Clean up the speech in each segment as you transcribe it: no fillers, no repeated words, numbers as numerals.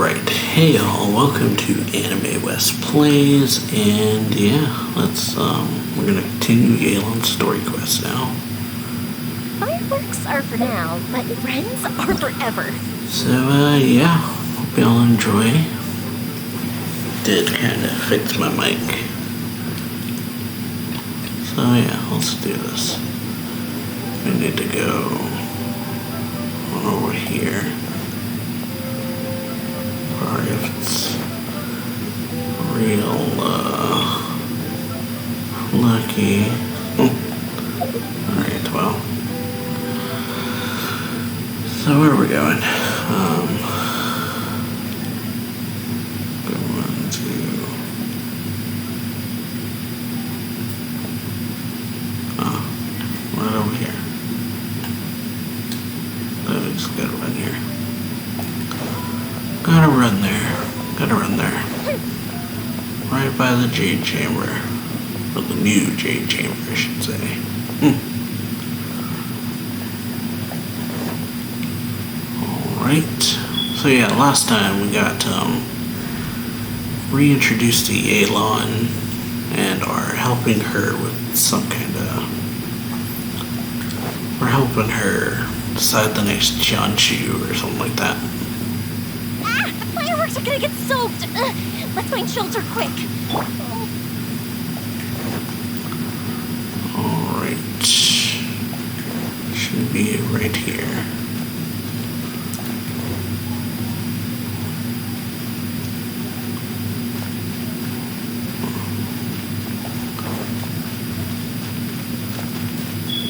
Alright, hey y'all, welcome to AnimeWestPlays, and yeah, we're gonna continue Galen's story quest now. Fireworks are for now, but friends are forever. So, yeah, hope y'all enjoy. Did kinda fix my mic. So yeah, let's do this. We need to go over here. Or if it's real lucky. Alright, well. So where are we going? Going to right over here. I just gotta run here. Gotta run there. Right by the Jade Chamber. Or the new Jade Chamber, I should say. Alright. So yeah, last time we got reintroduced to Yelan and are helping her with some kind of... We're helping her decide the next Jianshu or something like that. The fireworks are gonna get soaked. Let's find shelter quick. Alright. Should be right here.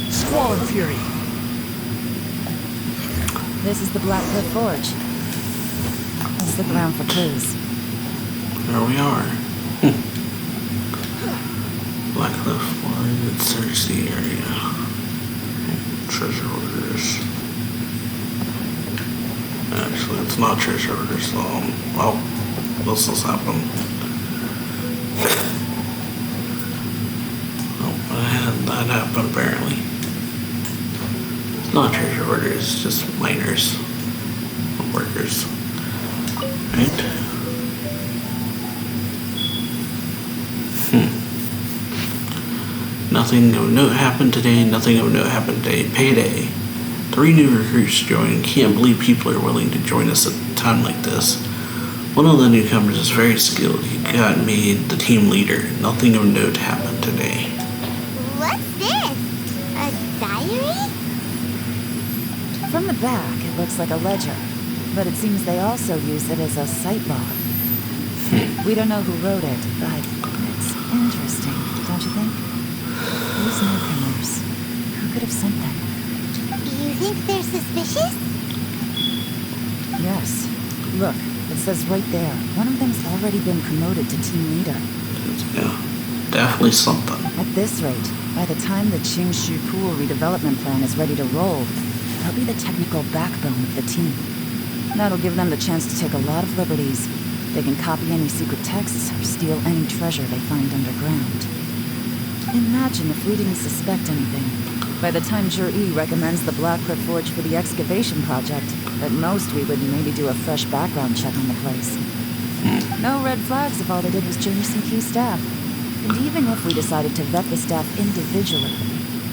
Squall and Fury. This is the Blackcliff Forge. It's the ground for clues. There we are. Blackcliff Forge, search the area. Treasure orders. Actually, it's not treasure orders, so, well, this has happened. Oh, that happened apparently. It's not treasure orders, it's just miners. Workers. Right? Nothing of note happened today. Payday. 3 new recruits joined. Can't believe people are willing to join us at a time like this. One of the newcomers is very skilled. He got made the team leader. Nothing of note happened today. What's this? A diary? From the back, it looks like a ledger, but it seems they also use it as a site log. We don't know who wrote it, but it's interesting, don't you think? These newcomers, who could have sent them? You think they're suspicious? Yes. Look, it says right there, one of them's already been promoted to team leader. Yeah, definitely something. At this rate, by the time the Qingshu Pool redevelopment plan is ready to roll, they'll be the technical backbone of the team. That'll give them the chance to take a lot of liberties. They can copy any secret texts or steal any treasure they find underground. Imagine if we didn't suspect anything. By the time Jur-E recommends the Blackcliff Forge for the excavation project, at most we would maybe do a fresh background check on the place. No red flags if all they did was change some key staff. And even if we decided to vet the staff individually,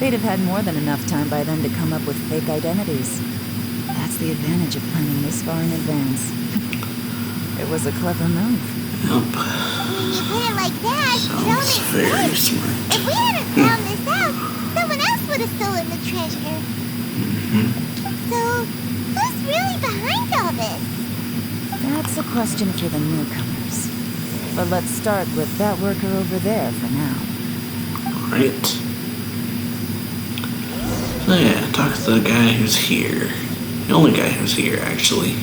they'd have had more than enough time by then to come up with fake identities. That's the advantage of planning this far in advance. It was a clever move. Yep. When you put it like that, it all Sounds makes very sense. smart. If we hadn't found this out, someone else would have stolen the treasure. So, who's really behind all this? That's a question for the newcomers. But let's start with that worker over there for now. Right. So yeah, talk to the guy who's here. The only guy who's here, actually.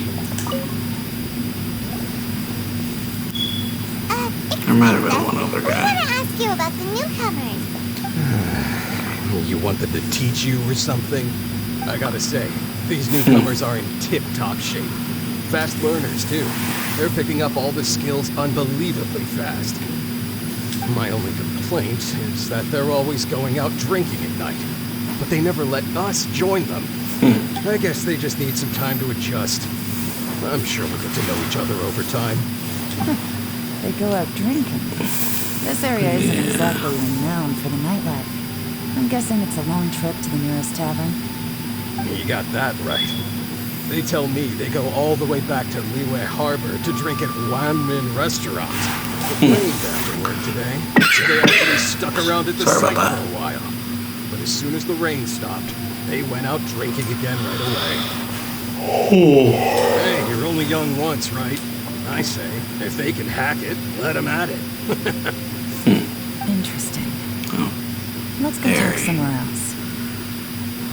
There might have been one other I guy. want to ask you about the newcomers. You want them to teach you or something? I gotta say, these newcomers are in tip-top shape. Fast learners, too. They're picking up all the skills unbelievably fast. My only complaint is that they're always going out drinking at night. But they never let us join them. I guess they just need some time to adjust. I'm sure we'll get to know each other over time. They go out drinking. This area isn't exactly renowned for the nightlife. I'm guessing it's a long trip to the nearest tavern. You got that right. They tell me they go all the way back to Liyue Harbor to drink at Wanmin Restaurant. It rained after work today, so they actually stuck around at the site for a while. But as soon as the rain stopped, they went out drinking again right away. Hey, you're only young once, right? I say, if they can hack it, let them at it. Interesting. Let's go talk somewhere else.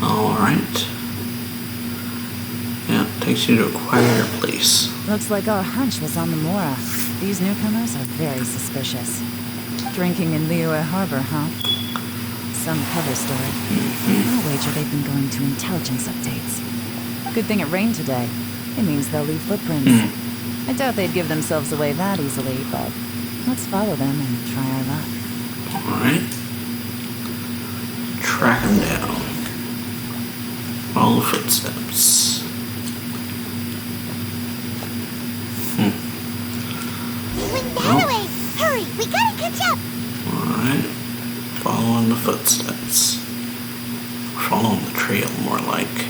Alright. Yeah, takes you to a quieter place. Looks like our hunch was on the Mora. These newcomers are very suspicious. Drinking in Liyue Harbor, huh? Some cover story. I'll wager they've been going to intelligence updates. Good thing it rained today. It means they'll leave footprints. I doubt they'd give themselves away that easily, but let's follow them and try our luck. Alright. Track them down. Follow footsteps. He went that way. Hurry, we gotta catch up. Alright. Following the footsteps. Following the trail, more like.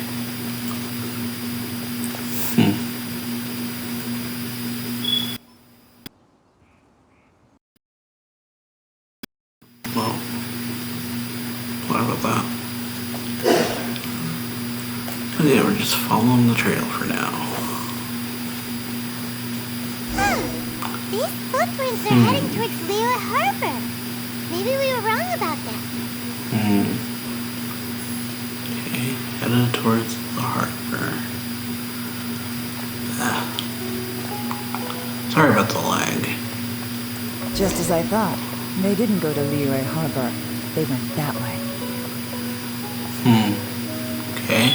Well, what about that? But yeah, we're just following the trail for now. These footprints are heading towards Liyue Harbor. Maybe we were wrong about that. Okay, headed towards the harbor. Sorry about the lag. Just as I thought. They didn't go to Liyue Harbor. They went that way. Okay.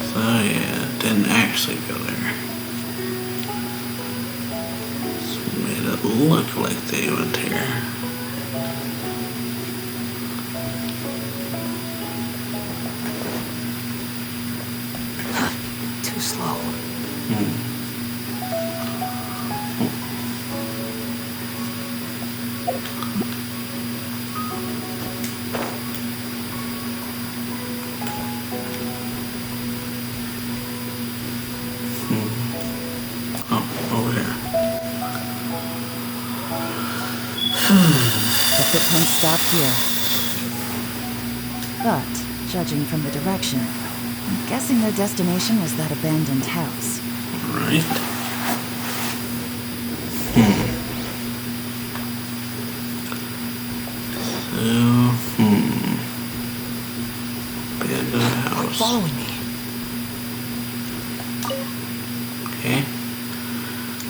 So yeah, didn't actually go there. So made it look like they went here. Too slow. Over here. The footprints stopped here. But, judging from the direction, I'm guessing their destination was that abandoned house. Right. So, abandoned house. Following me. Okay.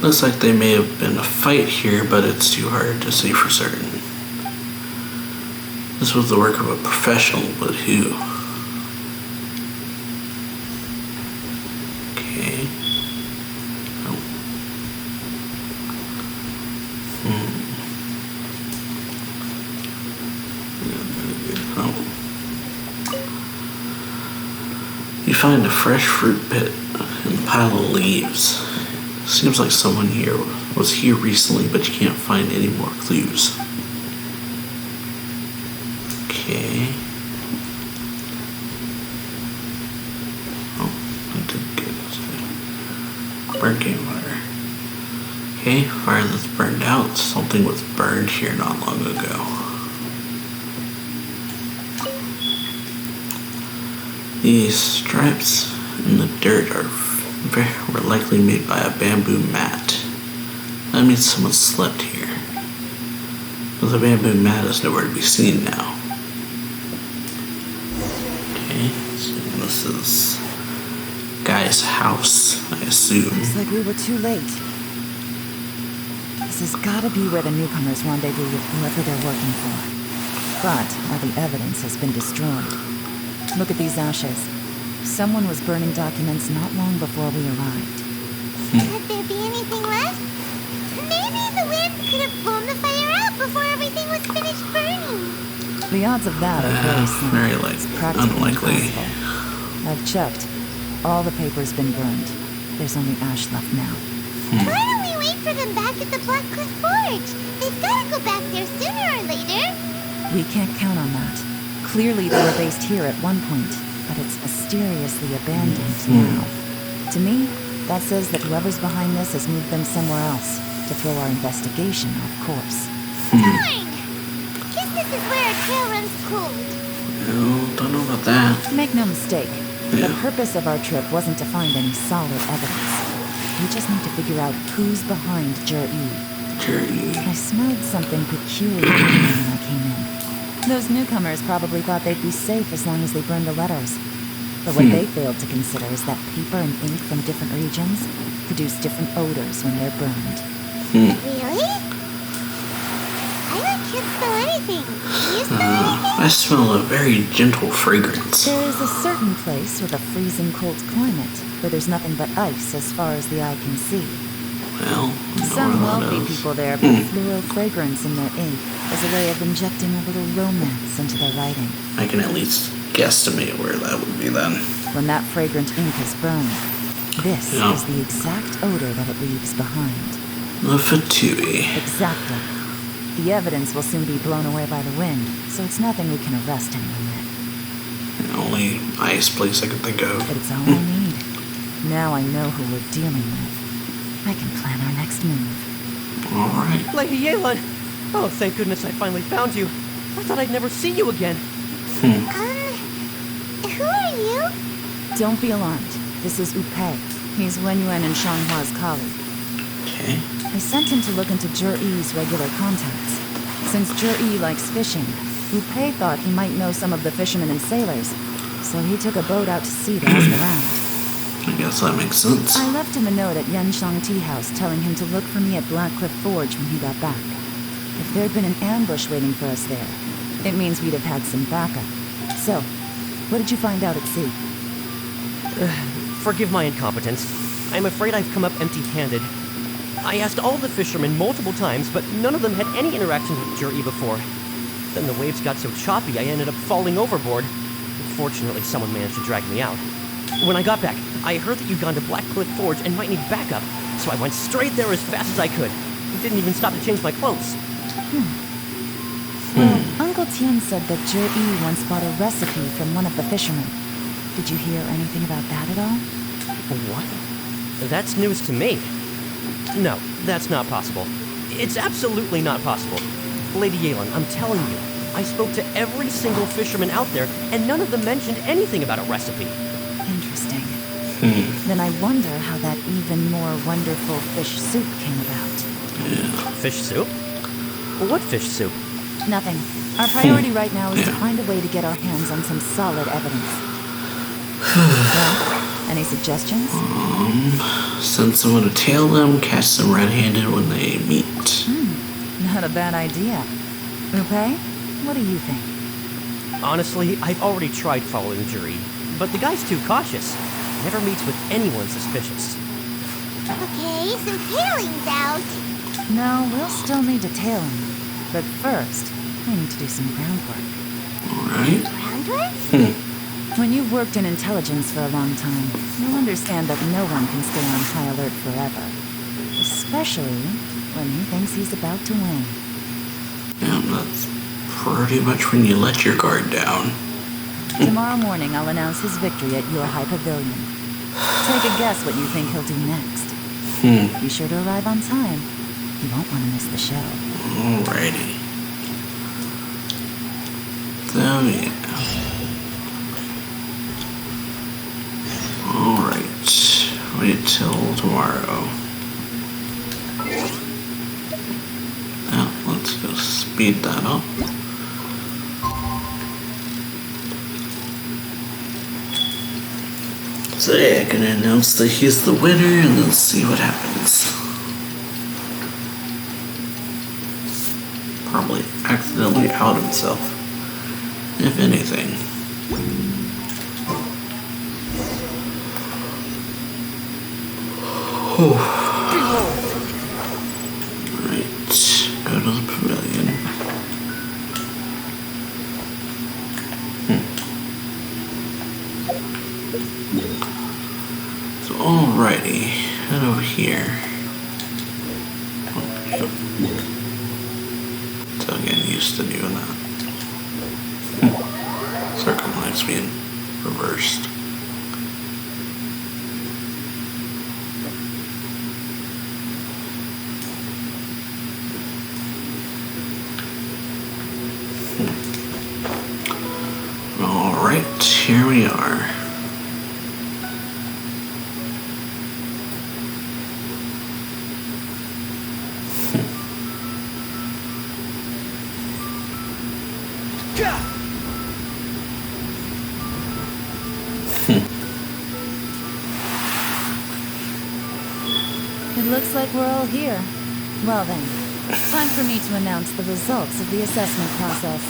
Looks like there may have been a fight here, but it's too hard to say for certain. This was the work of a professional, but who? Okay. Oh. Oh. You find a fresh fruit pit and a pile of leaves. Seems like someone here was here recently, but you can't find any more clues. Okay. Oh, I did get it. Burnt campfire. Okay, fire that's burned out. Something was burned here not long ago. These stripes in the dirt were likely made by a bamboo mat. That means someone slept here. But the bamboo mat is nowhere to be seen now. Okay, so this is guy's house, I assume. Looks like we were too late. This has gotta be where the newcomers rendezvous with whoever they're working for. But all the evidence has been destroyed. Look at these ashes. Someone was burning documents not long before we arrived. Could there be anything left? Maybe the wind could have blown the fire out before everything was finished burning. The odds of that are very slim. Very It's practically unlikely. impossible. I've checked. All the paper's been burned. There's only ash left now. Why don't we wait for them back at the Blackcliff Forge? They've gotta go back there sooner or later. We can't count on that. Clearly they were based here at one point, but it's mysteriously abandoned now. To me, that says that whoever's behind this has moved them somewhere else to throw our investigation off course. Darn! Guess this is where our trail runs cold. Well, don't know about that. Make no mistake, Yeah. the purpose of our trip wasn't to find any solid evidence. We just need to figure out who's behind Jur-E. Jerry. I smelled something peculiar when I came in. Those newcomers probably thought they'd be safe as long as they burned the letters. But what they failed to consider is that paper and ink from different regions produce different odors when they're burned. Really? I don't can't smell anything. Do you smell anything? I smell a very gentle fragrance. There is a certain place with a freezing cold climate where there's nothing but ice as far as the eye can see. Well, Some no one wealthy knows. people there put floral fragrance in their ink as a way of injecting a little romance into their writing. I can at least guesstimate where that would be then. When that fragrant ink is burned, this Yeah. is the exact odor that it leaves behind. The Fatui. Exactly. The evidence will soon be blown away by the wind, so it's nothing we can arrest anyone with. The only ice place I can think of. But it's all I need. Now I know who we're dealing with. I can plan our next move. Alright. Lady Yelan! Oh, thank goodness I finally found you. I thought I'd never see you again. Who are you? Don't be alarmed. This is Upei. He's Wenyuan and Shanghua's colleague. Okay. I sent him to look into Jur-E's regular contacts. Since Jur-E likes fishing, Upei thought he might know some of the fishermen and sailors, so he took a boat out to sea to ask around. I guess that makes sense. I left him a note at Yanshang Tea House telling him to look for me at Blackcliff Forge when he got back. If there'd been an ambush waiting for us there, it means we'd have had some backup. So, what did you find out at sea? Forgive my incompetence. I'm afraid I've come up empty-handed. I asked all the fishermen multiple times, but none of them had any interactions with Jur-E before. Then the waves got so choppy I ended up falling overboard. Fortunately, someone managed to drag me out. When I got back, I heard that you'd gone to Blackcliff Forge and might need backup, so I went straight there as fast as I could. Didn't even stop to change my clothes. Well, Uncle Tian said that Jur-E once bought a recipe from one of the fishermen. Did you hear anything about that at all? What? That's news to me. No, that's not possible. It's absolutely not possible. Lady Yelan, I'm telling you, I spoke to every single fisherman out there, and none of them mentioned anything about a recipe. Interesting. Then I wonder how that even more wonderful fish soup came about. Fish soup? What fish soup? Nothing. Our priority right now is to find a way to get our hands on some solid evidence. Well, any suggestions? Send someone to tail them, catch them red-handed when they meet. Not a bad idea. Upei, what do you think? Honestly, I've already tried following Jur-E, but the guy's too cautious. Never meets with anyone suspicious. Okay, so tailing's out. No, we'll still need to tail him. But first, we need to do some groundwork. Alright. Groundwork? When you've worked in intelligence for a long time, you'll understand that no one can stay on high alert forever. Especially when he thinks he's about to win. Yeah, that's pretty much when you let your guard down. Tomorrow morning, I'll announce his victory at your high pavilion. Take a guess what you think he'll do next. Be sure to arrive on time. You won't want to miss the show. Alrighty. So, yeah. Alright. Wait till tomorrow. Now, let's go speed that up. So yeah, I can announce that he's the winner and then see what happens. Probably accidentally out himself, if anything. Right, go to the pavilion. So Alrighty, head over here. Still getting used to doing that. Circle likes being reversed. Alright, here we are. It looks like we're all here. Well then, time for me to announce the results of the assessment process.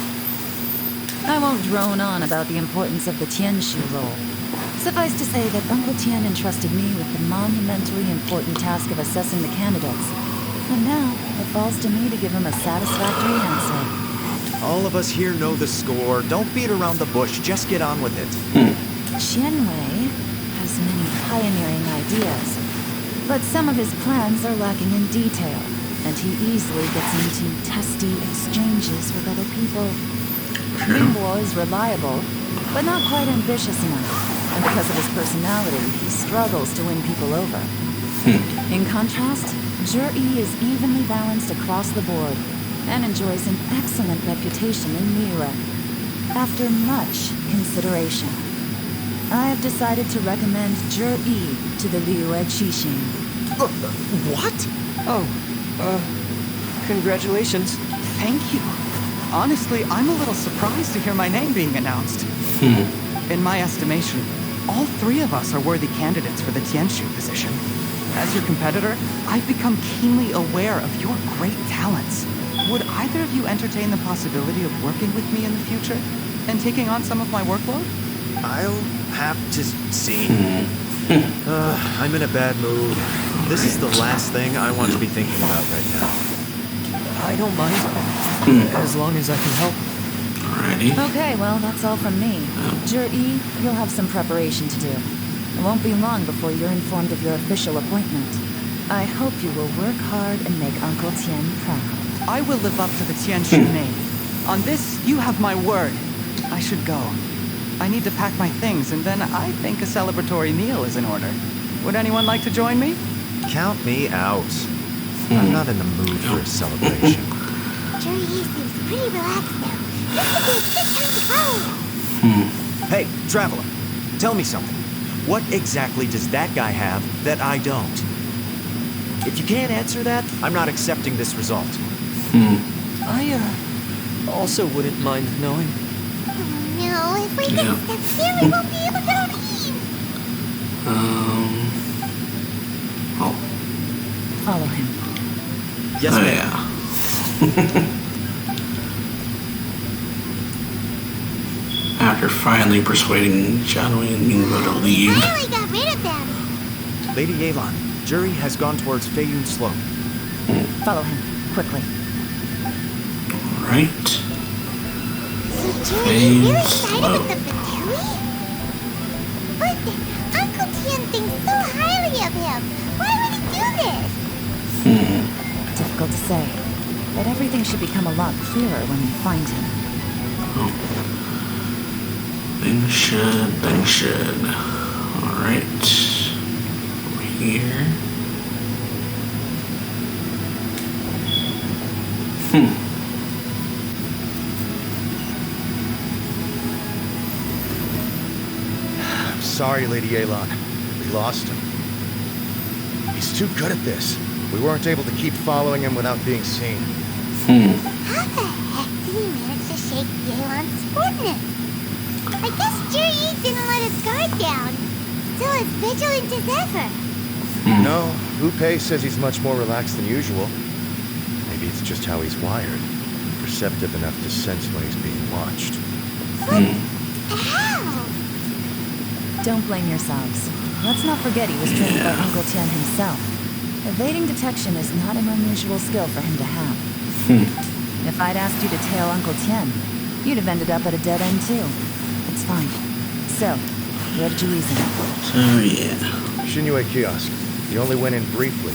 I won't drone on about the importance of the Tianshu role. Suffice to say that Uncle Tian entrusted me with the monumentally important task of assessing the candidates. And now, it falls to me to give him a satisfactory answer. All of us here know the score. Don't beat around the bush. Just get on with it. Qianwei has many pioneering ideas, but some of his plans are lacking in detail, and he easily gets into testy exchanges with other people. Ningbo is reliable, but not quite ambitious enough, and because of his personality, he struggles to win people over. In contrast, Zhi is evenly balanced across the board, and enjoys an excellent reputation in Liyue. After much consideration, I have decided to recommend Zhi to the Liyue Qixing. What? Congratulations. Thank you. Honestly, I'm a little surprised to hear my name being announced. In my estimation, all three of us are worthy candidates for the Tianshu position. As your competitor, I've become keenly aware of your great talents. Would either of you entertain the possibility of working with me in the future and taking on some of my workload? I'll have to see. I'm in a bad mood. This is the last thing I want to be thinking about right now. I don't mind. As long as I can help. Alrighty. Okay, well, that's all from me. Zhi, you'll have some preparation to do. It won't be long before you're informed of your official appointment. I hope you will work hard and make Uncle Tian proud. I will live up to the Tianshu name. On this, you have my word. I should go. I need to pack my things, and then I think a celebratory meal is in order. Would anyone like to join me? Count me out. I'm not in the mood for a celebration. Jerry seems pretty relaxed now. This would be a good time to go. Hey, Traveler, tell me something. What exactly does that guy have that I don't? If you can't answer that, I'm not accepting this result. I, also wouldn't mind knowing. Oh no, if we get stuck here, we won't be able to get on Eve. Follow him. Yes, Oh, ma'am. yeah. After finally persuading Janui and Ningbo to leave. Finally got rid of them. Lady Yelan, Jury has gone towards Feiyun Slope. Follow him, quickly. Alright. So Jerry really sided slow. with the Batui? But Uncle Tian thinks so highly of him. Why would he do this? Difficult to say, but everything should become a lot clearer when we find him. Things should. Alright. Over here. I'm sorry, Lady Yelan. We lost him. He's too good at this. We weren't able to keep following him without being seen. How the heck did he manage to shake Yelan's sportness? I guess Jerry didn't let his guard down. Still as vigilant as ever. No, Upe says he's much more relaxed than usual. Maybe it's just how he's wired. Perceptive enough to sense when he's being watched. How? Don't blame yourselves. Let's not forget he was trained by Uncle Tian himself. Evading detection is not an unusual skill for him to have. If I'd asked you to tail Uncle Tian, you'd have ended up at a dead end too. It's fine. So, where did you lose him? So, yeah. Shinue kiosk. He only went in briefly.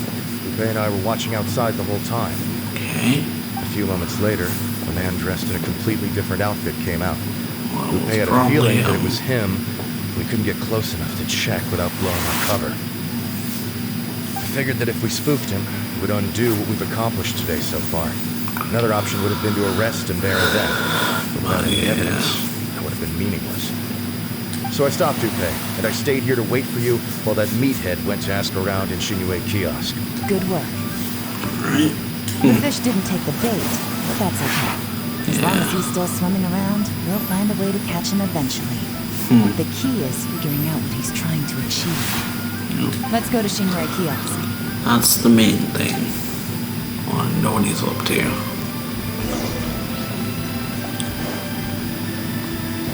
Lupe and I were watching outside the whole time. Okay. A few moments later, a man dressed in a completely different outfit came out. Well, Lupe had a probably feeling that him. it was him. We couldn't get close enough to check without blowing our cover. I figured that if we spooked him, it would undo what we've accomplished today so far. Another option would have been to arrest him there and then. But without any evidence, that would have been meaningless. So I stopped Dupe, and I stayed here to wait for you while that meathead went to ask around in Shinue kiosk. Good work. Right. The fish didn't take the bait, but that's okay. As long as he's still swimming around, we'll find a way to catch him eventually. The key is figuring out what he's trying to achieve. Let's go to Shinrai Kiosk. That's the main thing. I want to know what he's up to.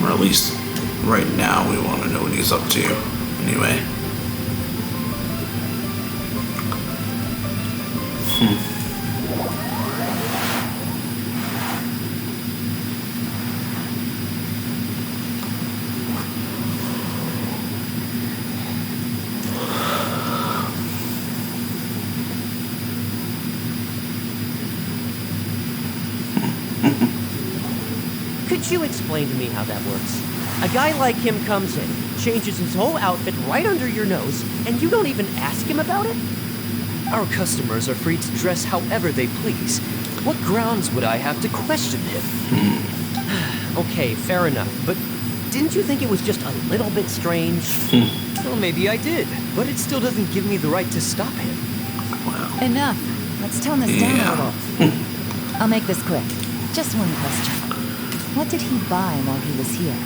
Or at least right now we want to know what he's up to. Anyway. Could you explain to me how that works? A guy like him comes in, changes his whole outfit right under your nose, and you don't even ask him about it? Our customers are free to dress however they please. What grounds would I have to question him? Okay, fair enough, but didn't you think it was just a little bit strange? Well, maybe I did, but it still doesn't give me the right to stop him. Wow. Enough. Let's tone this down a little. I'll make this quick. Just one question. What did he buy while he was here?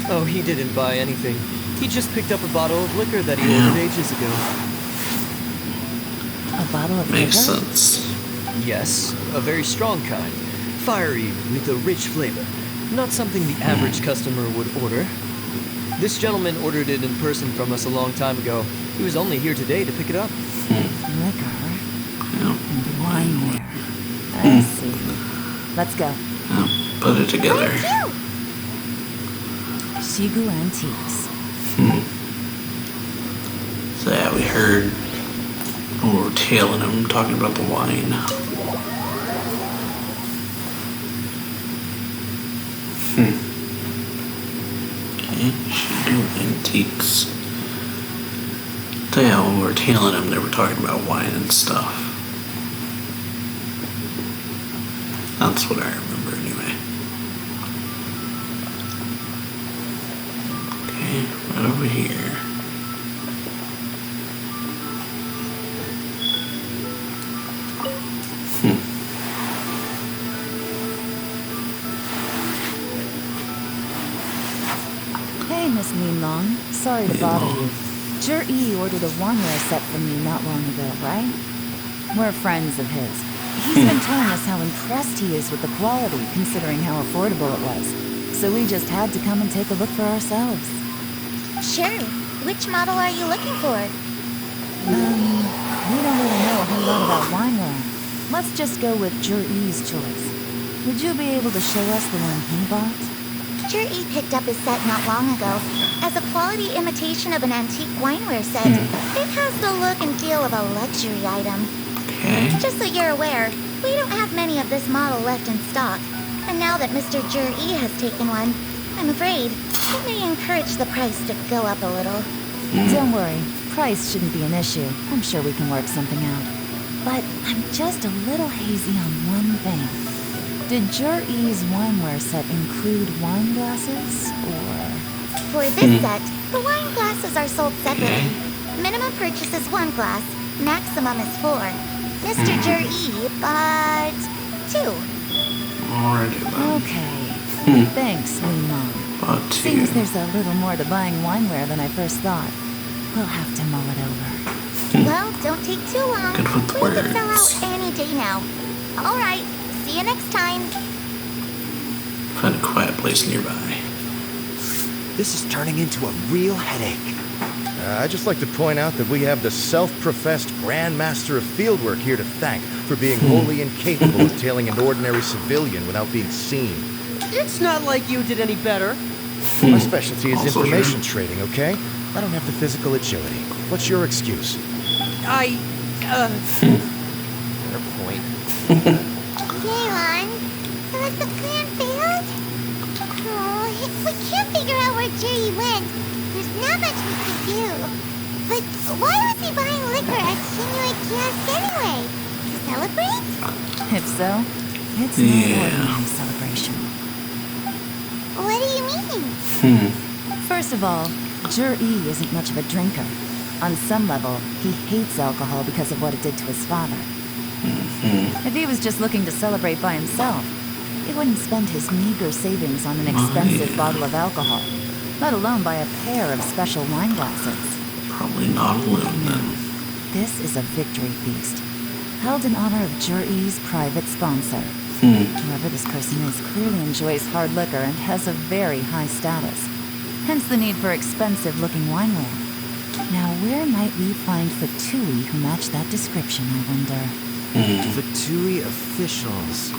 Oh, he didn't buy anything. He just picked up a bottle of liquor that he ordered ages ago. A bottle of Makes liquor? sense. Yes, a very strong kind. Fiery, with a rich flavor. Not something the average customer would order. This gentleman ordered it in person from us a long time ago. He was only here today to pick it up. Liquor Yeah. and wineware. I see. Let's go. Put it together. Shigu Antiques. So yeah, we heard we were tailing him talking about the wine. Okay, Shigu Antiques. So yeah, when we were tailing him, they were talking about wine and stuff. That's what I remember anyway. Okay, right over here. Hey, Miss Linlong. Sorry to bother you. Jur-E ordered a wineware set from you not long ago, right? We're friends of his. He's been telling us how impressed he is with the quality, considering how affordable it was. So we just had to come and take a look for ourselves. Sure. Which model are you looking for? We don't really know a whole lot about wineware. Let's just go with Jur-E's choice. Would you be able to show us the one he bought? Jur-E picked up his set not long ago. As a quality imitation of an antique wineware set, it has the look and feel of a luxury item. Okay. Just so you're aware, we don't have many of this model left in stock. And now that Mr. Jur-E has taken one, I'm afraid it may encourage the price to go up a little. Don't worry. Price shouldn't be an issue. I'm sure we can work something out. But I'm just a little hazy on one thing. Did Jur-E's wineware set include wine glasses, or...? For this set, the wine glasses are sold separately. Minimum purchase is 1 glass, maximum is 4. Mr. Jur-E bought 2. Alrighty then. Okay. Thanks, Linlong. About two. Seems there's a little more to buying wineware than I first thought. We'll have to mull it over. Well, don't take too long. Good with We could sell words. out any day now. All right. See you next time. Find a quiet place nearby. This is turning into a real headache. I'd just like to point out that we have the self-professed Grandmaster of Fieldwork here to thank for being wholly incapable of tailing an ordinary civilian without being seen. It's not like you did any better. My specialty is Also information trading, okay? I don't have the physical agility. What's your excuse? Fair point. Gaylon, so has the plan failed? Oh, if we can't figure out where Jerry went, there's not much we can do. But why was he buying liquor at Shinui Kiosk anyway? To celebrate? If so, it's no ordinary celebration. What do you mean? First of all, Jur-E isn't much of a drinker. On some level, he hates alcohol because of what it did to his father. If he was just looking to celebrate by himself, he wouldn't spend his meager savings on an expensive bottle of alcohol, let alone buy a pair of special wine glasses. Probably not alone then. This is a victory feast, held in honor of Jur-E's private sponsor. Whoever this person is clearly enjoys hard liquor and has a very high status, hence the need for expensive-looking wineware. Now, where might we find Fatui who match that description, I wonder? Fatui officials.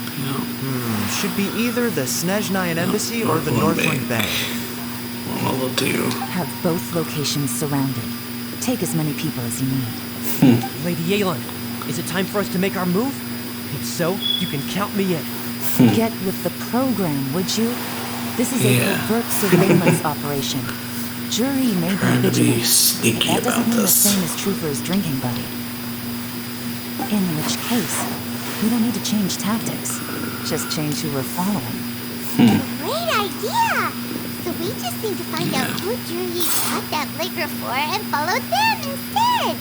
Should be either the Snezhnayan Embassy or the Northland Bank. One of the two. Have both locations surrounded. Take as many people as you need. Lady Yelan, is it time for us to make our move? If so, you can count me in. Get with the program, would you? This is a covert surveillance operation. Jur-E may be Trying to be vigilant. sneaky That doesn't about mean the this. same is true for his drinking buddy. In which case, we don't need to change tactics. Just change who we're following. Great idea! So we just need to find out who Juri got that liquor for and follow them instead!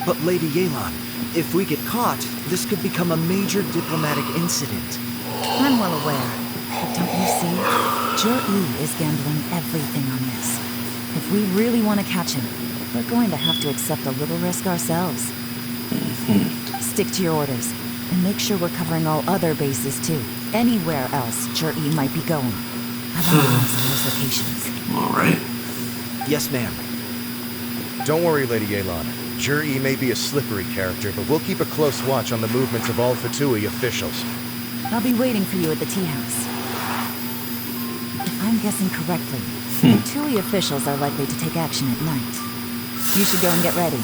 But Lady Yelan, if we get caught, this could become a major diplomatic incident. I'm well aware. But don't you see? Jur-E is gambling everything on this. If we really want to catch him, we're going to have to accept a little risk ourselves. Stick to your orders, and make sure we're covering all other bases too. Anywhere else Jur-E might be going. I want eyes on those locations. Alright. Yes, ma'am. Don't worry, Lady Yelan. Jur-E may be a slippery character, but we'll keep a close watch on the movements of all Fatui officials. I'll be waiting for you at the tea house. If I'm guessing correctly, Fatui officials are likely to take action at night. You should go and get ready.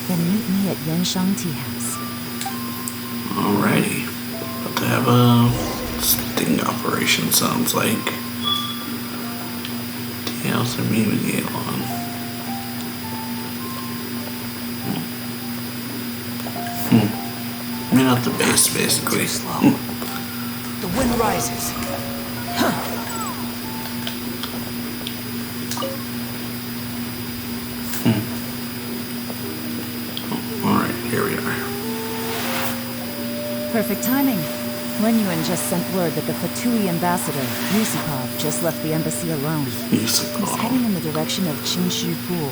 Then meet me at Yenshang Tea House. Alrighty. About to have a sting operation, sounds like. Tea house and meet with Yelan. I mean, at the base, basically. Too slow. The wind rises. Alright, here we are. Perfect timing. Wenyuan just sent word that the Fatui ambassador, Yusupov, just left the embassy alone. He's heading in the direction of Qingshu Pool.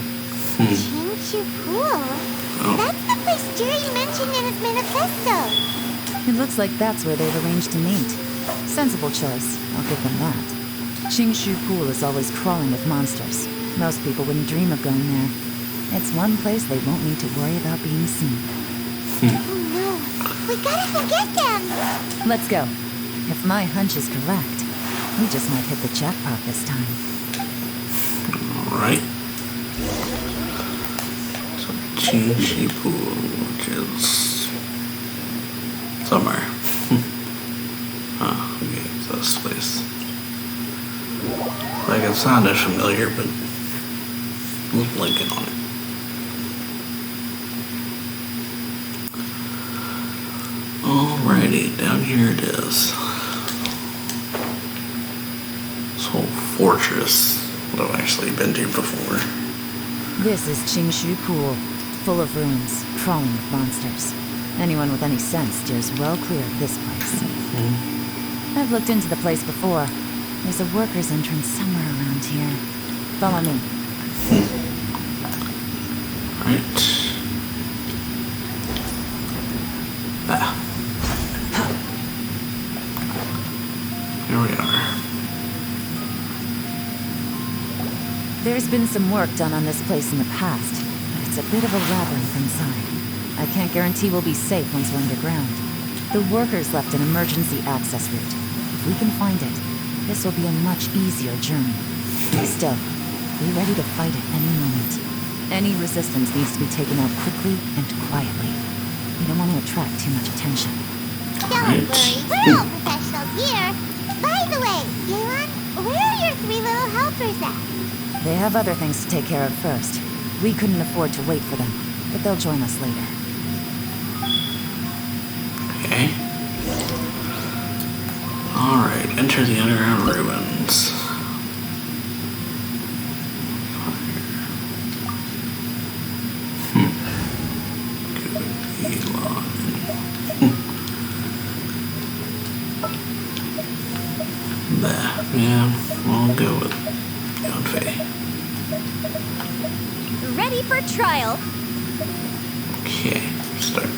Qingshu Pool? That's the place Jerry mentioned in his manifesto. It looks like that's where they've arranged to meet. Sensible choice, I'll give them that. Qingshu Pool is always crawling with monsters. Most people wouldn't dream of going there. It's one place they won't need to worry about being seen. Oh no, we gotta go get them! Let's go. If my hunch is correct, we just might hit the jackpot this time. Alright. So, Qingshu Pool, which is somewhere. Okay, it's this place. Like, it sounded familiar, but I'm blinking on it. Alrighty, down here it is. This whole fortress that I've actually been to before. This is Qingshu Pool, full of ruins, crawling with monsters. Anyone with any sense steers well clear of this place. I've looked into the place before. There's a worker's entrance somewhere around here. Follow me. Alright. Here we are. There's been some work done on this place in the past, but it's a bit of a labyrinth inside. I can't guarantee we'll be safe once we're underground. The workers left an emergency access route. If we can find it, this will be a much easier journey. Still, Be ready to fight at any moment. Any resistance needs to be taken out quickly and quietly. You don't want to attract too much attention. Don't worry, we're all professionals here. By the way, Yelan, where are your 3 little helpers at? They have other things to take care of first. We couldn't afford to wait for them, but they'll join us later. Okay. Alright, enter the underground ruins. Yeah, we'll go with Yonfei. Ready for trial. Okay, start.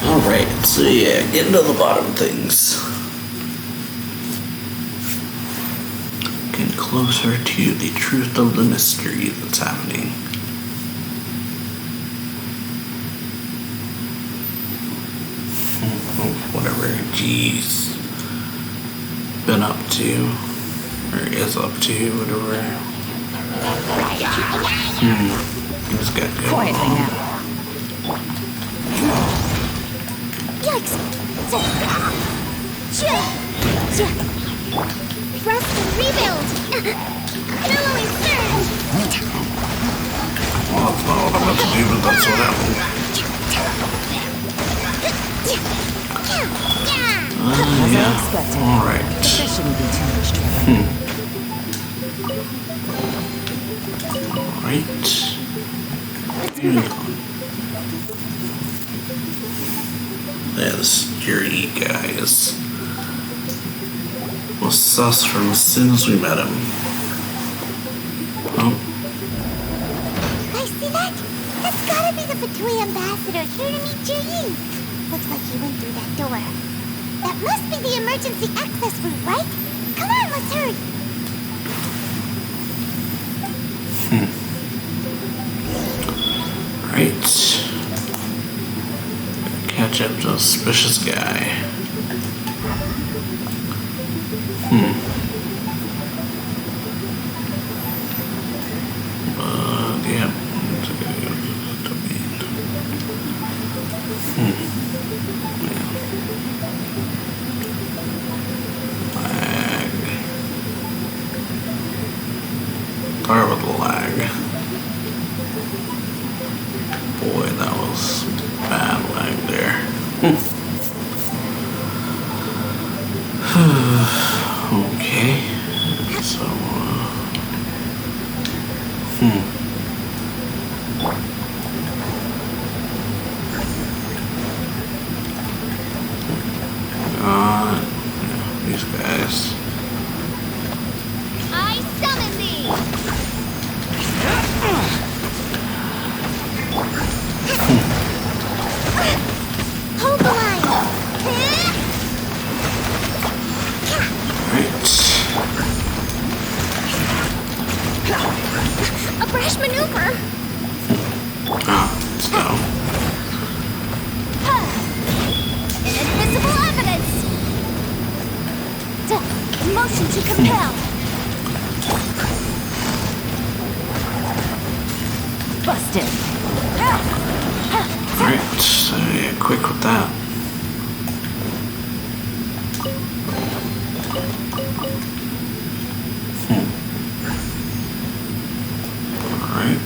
Alright, so yeah, getting to the bottom of things. Getting closer to the truth of the mystery that's happening. Whatever G's been up to, or is up to, whatever. He's got going Quietly on. now. Yikes! Rest and rebuild! Billowing surge! Well, that's not what I meant to do, but that's what happened. As I Yeah, expected. alright. There shouldn't be too much trouble. Alright. Yeah, this security guy was sus from as soon as we met him. Oh, Guys, see that? That's gotta be the Fatui ambassador here to meet Ji. Looks like he went through that door. That must be the emergency access route, right? Come on, let's hurry. right. Catch up to a suspicious guy. Yeah. Lag. Sorry about the lag. Boy, that was bad lag there. Okay. So, these guys. I summon thee! Hold the line! Right. A brash maneuver! Let's go. Inadmissible evidence! Motion to compel! Busted. Alright, so yeah, quick with that. Alright.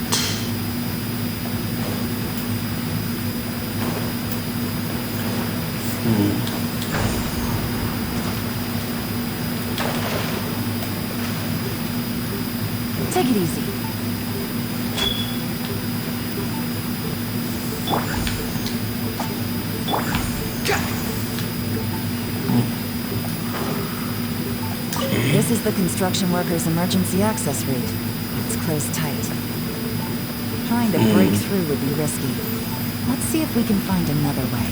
Take it easy. This is the construction workers' emergency access route. It's closed tight. Trying to break through would be risky. Let's see if we can find another way.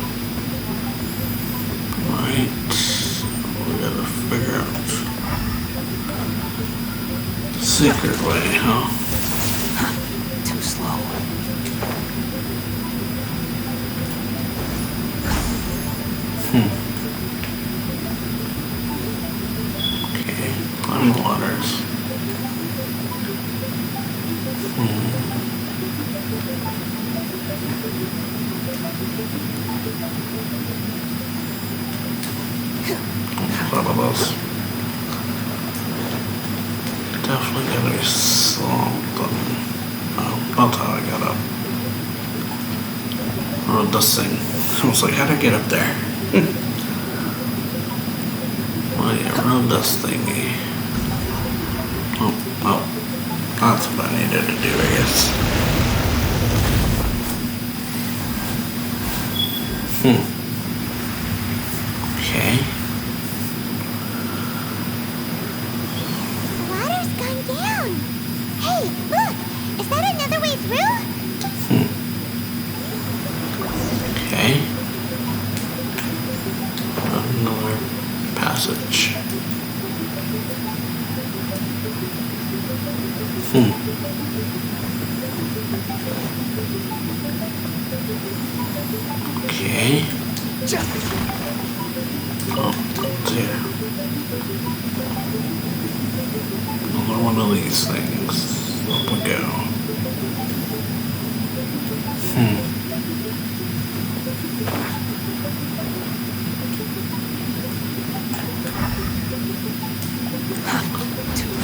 Right. We gotta figure out the secret way, huh? Too slow. Okay, climb the ladders. this. Definitely gotta be something. Oh, that's how I got up. Oh, this thing. I was like, how'd I get up there? Well, yeah, run this thingy. Oh, that's what I needed to do, I guess. Okay. The water's gone down. Hey, look! Is that another way through? Okay. Another passage. Okay. Oh, there. Another one of these things. Up we go.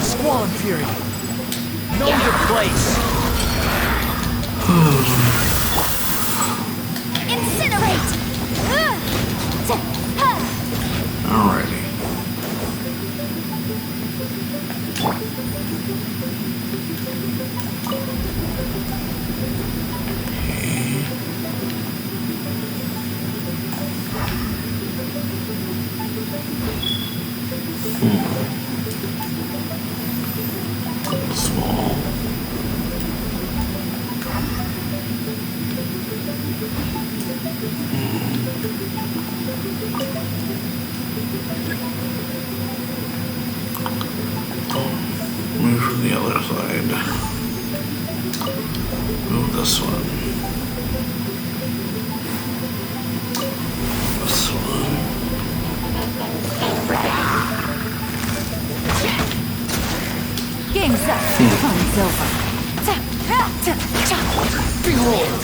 Squall and Fury. Know your place. Incinerate! Alrighty. Small. Move from the other side. Move this one. This one. Game's up. Fun's over. Behold.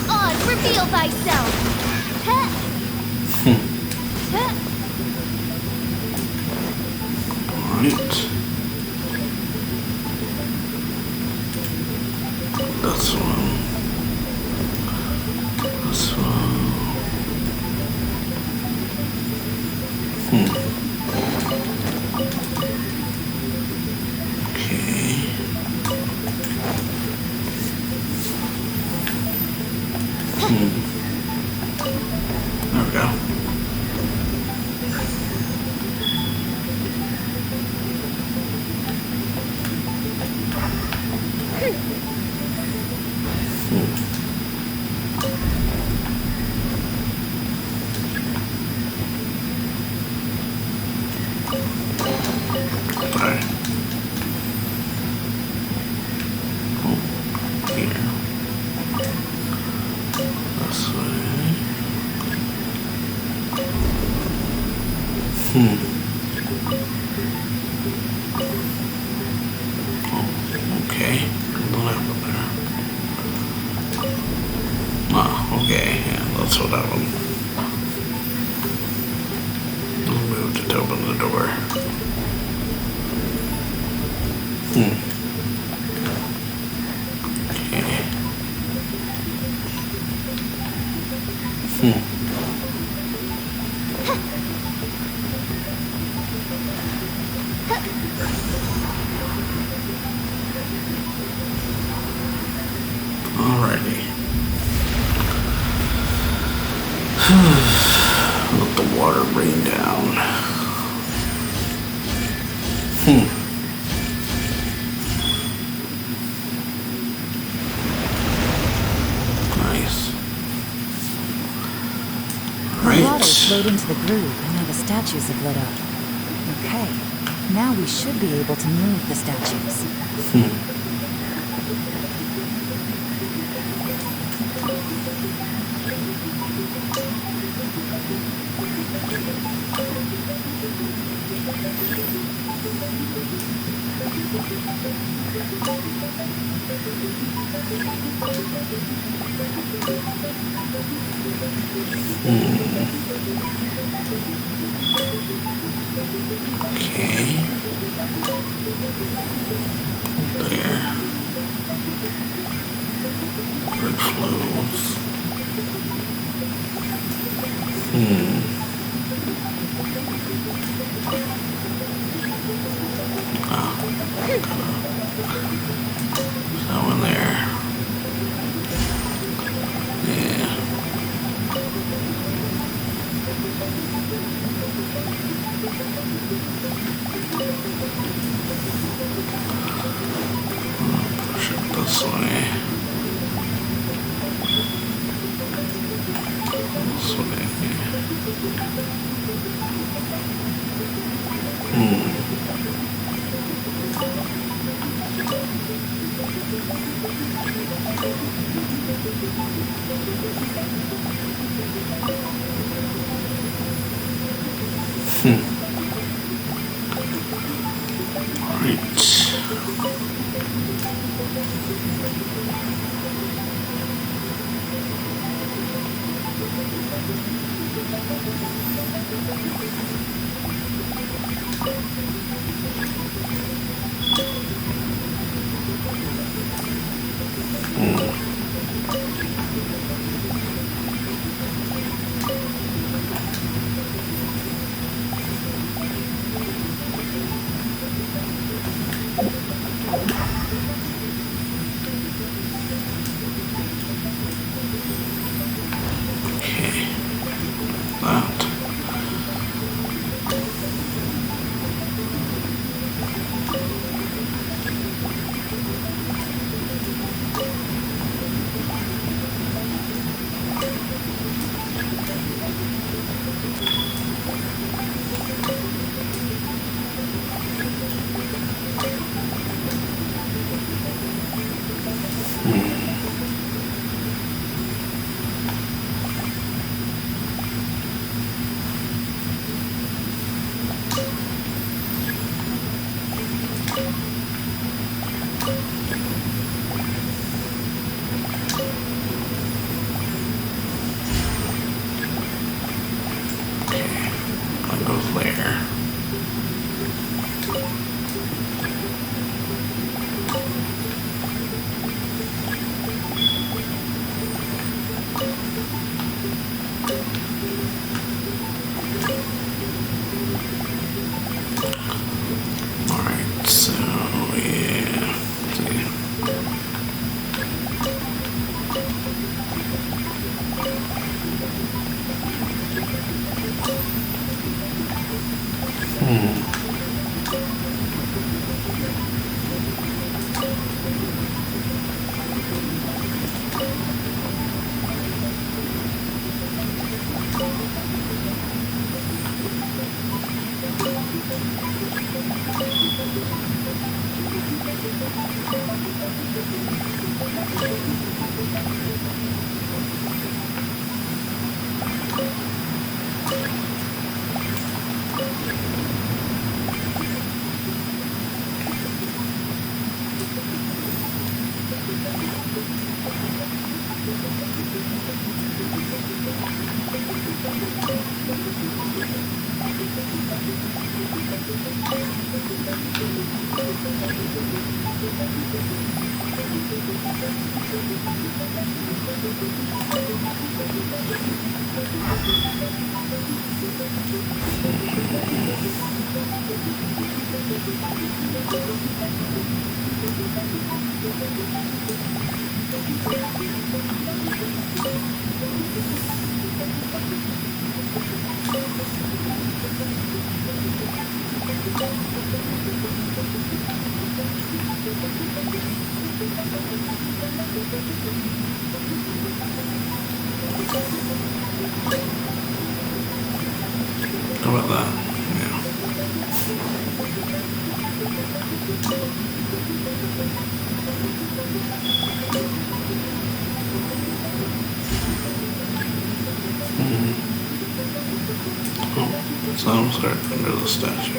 Oz, reveal thyself! Right. This one. This one. Okay. There we go. Sorry. Oh, here. This way. Oh, okay. What happened there? Ah, okay. Yeah, that's what happened. I'll move to open the door. Okay. Alrighty. Let the water rain down. Nice. The water Right. flowed into the groove, and now the statues have lit up. Okay. Now we should be able to move the statues. Okay. There. Where it flows. That one there. Yeah. Push it this way. This way. How about that? Yeah. Oh, it's almost right under the statue.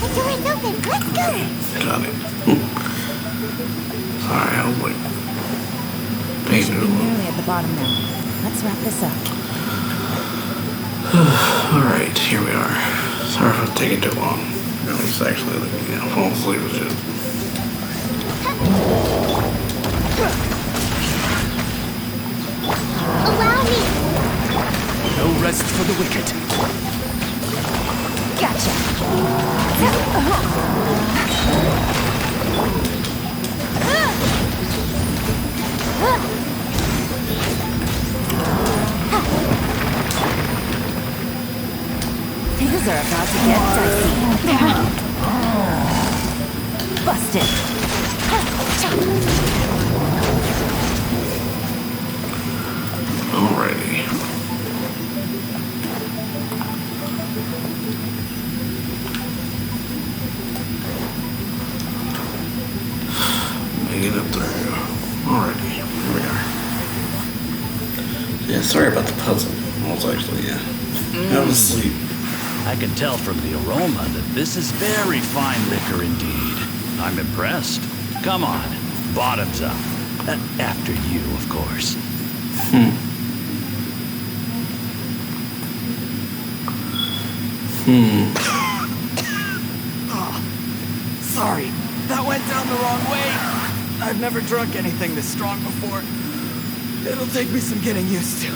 The door is open. Let's go. Got it. Sorry, I was like... We should be nearly at the bottom now. Let's wrap this up. Alright, here we are. Sorry if I'm taking too long. At least actually, fall asleep with it. Allow me. No rest for the wicked. Gotcha. Things are about to get dicey. Busted. Alrighty. Make it up there. Alrighty, here we are. Yeah, sorry about the puzzle. I was actually, I was asleep. I can tell from the aroma that this is very fine liquor indeed. I'm impressed. Come on, bottoms up. After you, of course. Sorry, that went down the wrong way. I've never drunk anything this strong before. It'll take me some getting used to.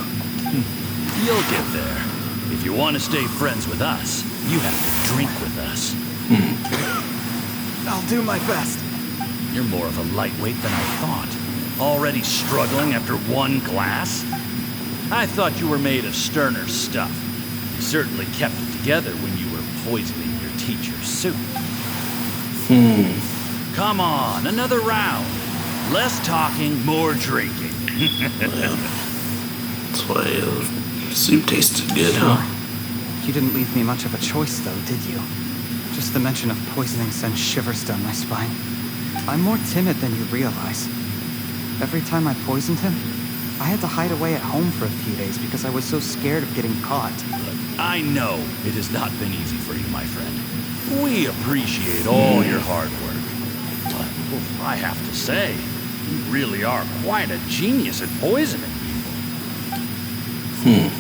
You'll get there. If you want to stay friends with us, you have to drink with us. I'll do my best. You're more of a lightweight than I thought. Already struggling after one glass? I thought you were made of sterner stuff. You certainly kept it together when you were poisoning your teacher's soup. Come on, another round. Less talking, more drinking. That's why soup tasted good, huh? You didn't leave me much of a choice, though, did you? Just the mention of poisoning sends shivers down my spine. I'm more timid than you realize. Every time I poisoned him, I had to hide away at home for a few days because I was so scared of getting caught. I know it has not been easy for you, my friend. We appreciate all your hard work. But I have to say, you really are quite a genius at poisoning people.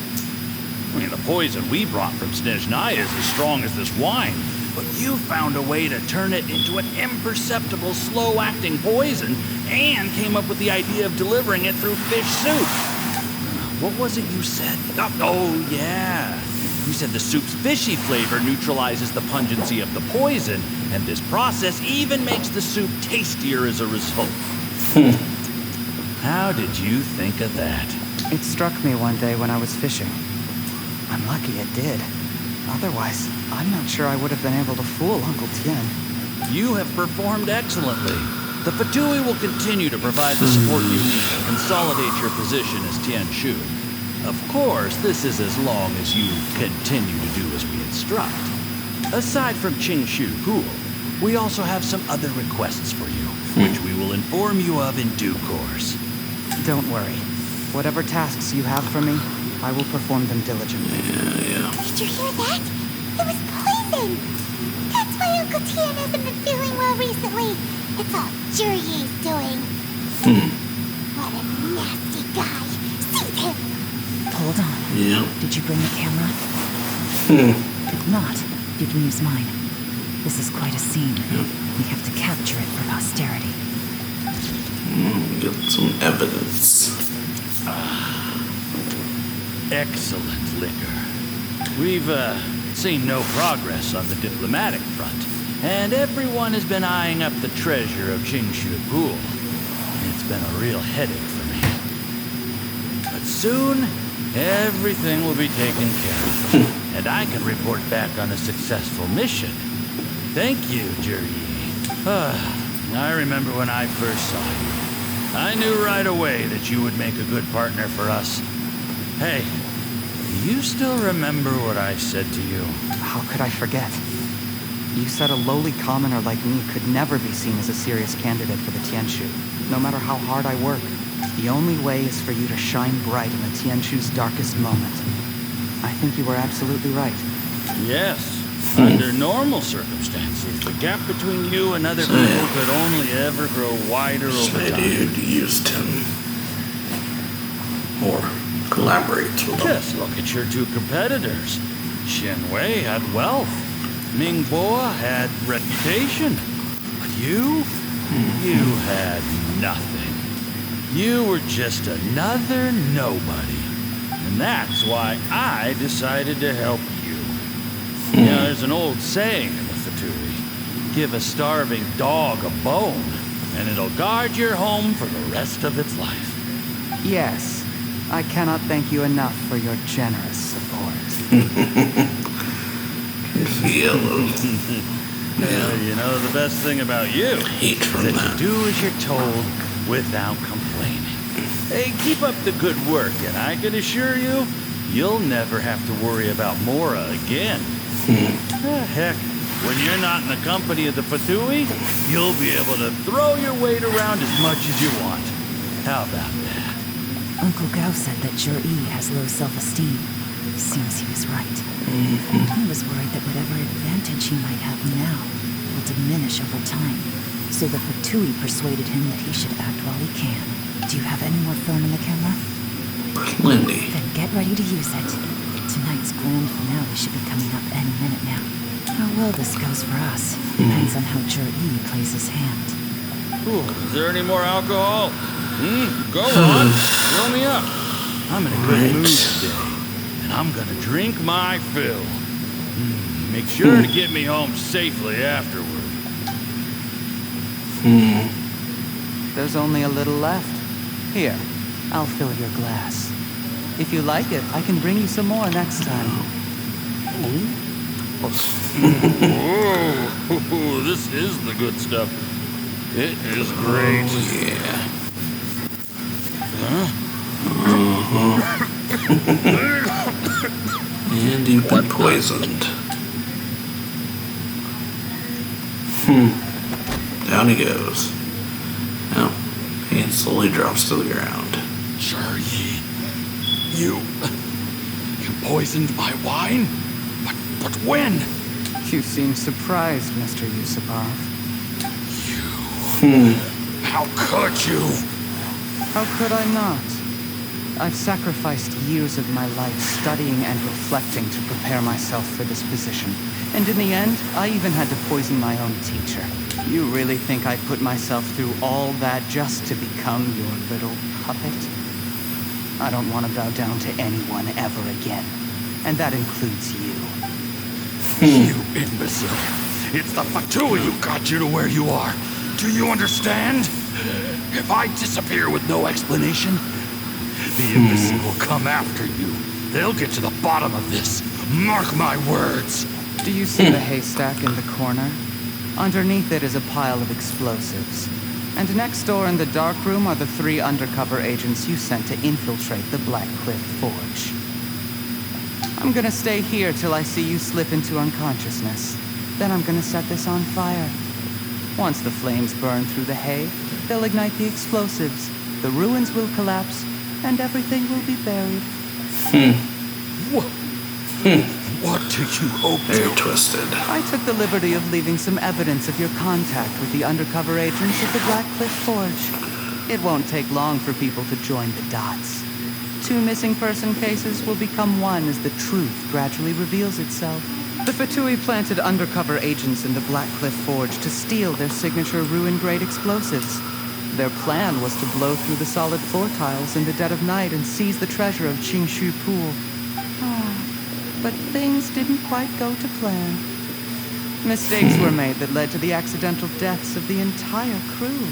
I mean, the poison we brought from Snezhnaya is as strong as this wine, but you found a way to turn it into an imperceptible, slow-acting poison and came up with the idea of delivering it through fish soup. What was it you said? Oh, yeah. You said the soup's fishy flavor neutralizes the pungency of the poison, and this process even makes the soup tastier as a result. How did you think of that? It struck me one day when I was fishing. I'm lucky it did. Otherwise, I'm not sure I would have been able to fool Uncle Tien. You have performed excellently. The Fatui will continue to provide the support you need to consolidate your position as Tianshu. Of course, this is as long as you continue to do as we instruct. Aside from Qingshu Pool, we also have some other requests for you, which we will inform you of in due course. Don't worry. Whatever tasks you have for me, I will perform them diligently. Yeah. Did you hear that? It was poison. That's why Uncle Tien hasn't been feeling well recently. It's all Jurye's doing. What a nasty guy. Seize him. Hold on. Yeah. Did you bring the camera? If not, you can use mine. This is quite a scene. We have to capture it for posterity. Get some evidence. Excellent liquor. We've seen no progress on the diplomatic front, and everyone has been eyeing up the treasure of Qingshu Pool. It's been a real headache for me. But soon, everything will be taken care of, and I can report back on a successful mission. Thank you, Jurye. I remember when I first saw you. I knew right away that you would make a good partner for us. Hey, do you still remember what I said to you? How could I forget? You said a lowly commoner like me could never be seen as a serious candidate for the Tianshu, no matter how hard I work. The only way is for you to shine bright in the Tianshu's darkest moment. I think you were absolutely right. Yes, Under normal circumstances, the gap between you and other people could only ever grow wider over This time. dude used him. Or collaborates with him. Just look at your two competitors. Shen Wei had wealth. Ming Boa had reputation. But you had nothing. You were just another nobody. And that's why I decided to help you. You know, there's an old saying in the Fatui. Give a starving dog a bone, and it'll guard your home for the rest of its life. Yes, I cannot thank you enough for your generous support. Yellow. You know, the best thing about you Hate is from that that. you do as you're told without complaining. Hey, keep up the good work, and I can assure you, you'll never have to worry about Mora again. Heck, when you're not in the company of the Fatui, you'll be able to throw your weight around as much as you want. How about that? Uncle Gao said that Jur-E has low self-esteem. Seems he was right. He was worried that whatever advantage he might have now will diminish over time. So the Fatui persuaded him that he should act while he can. Do you have any more film in the camera? Lindy. Then get ready to use it. Tonight's grand finale should be coming up any minute now. How well this goes for us depends on how Jur-E plays his hand. Ooh, is there any more alcohol? Go on, fill me up. I'm in a good mood today, and I'm gonna drink my fill. Make sure to get me home safely afterward. There's only a little left. Here, I'll fill your glass. If you like it, I can bring you some more next time. Whoa, this is the good stuff. It is great. Yeah. And you've been poisoned. Down he goes. Now, he slowly drops to the ground. Jur-E, you poisoned my wine? But when? You seem surprised, Mr. Yusupov. How could you? How could I not? I've sacrificed years of my life studying and reflecting to prepare myself for this position. And in the end, I even had to poison my own teacher. You really think I put myself through all that just to become your little puppet? I don't want to bow down to anyone ever again. And that includes you. You imbecile. It's the Fatui who got you to where you are. Do you understand? If I disappear with no explanation, the imbecile will come after you. They'll get to the bottom of this. Mark my words. Do you see the haystack in the corner? Underneath it is a pile of explosives. And next door in the dark room are the 3 undercover agents you sent to infiltrate the Black Cliff Forge. I'm gonna stay here till I see you slip into unconsciousness. Then I'm gonna set this on fire. Once the flames burn through the hay, they'll ignite the explosives, the ruins will collapse, and everything will be buried. What do you hope Very to? twisted. I took the liberty of leaving some evidence of your contact with the undercover agents at the Black Cliff Forge. It won't take long for people to join the dots. 2 missing person cases will become one as the truth gradually reveals itself. The Fatui planted undercover agents in the Black Cliff Forge to steal their signature ruin-grade explosives. Their plan was to blow through the solid floor tiles in the dead of night and seize the treasure of Qingshu Pool. But things didn't quite go to plan. Mistakes were made that led to the accidental deaths of the entire crew.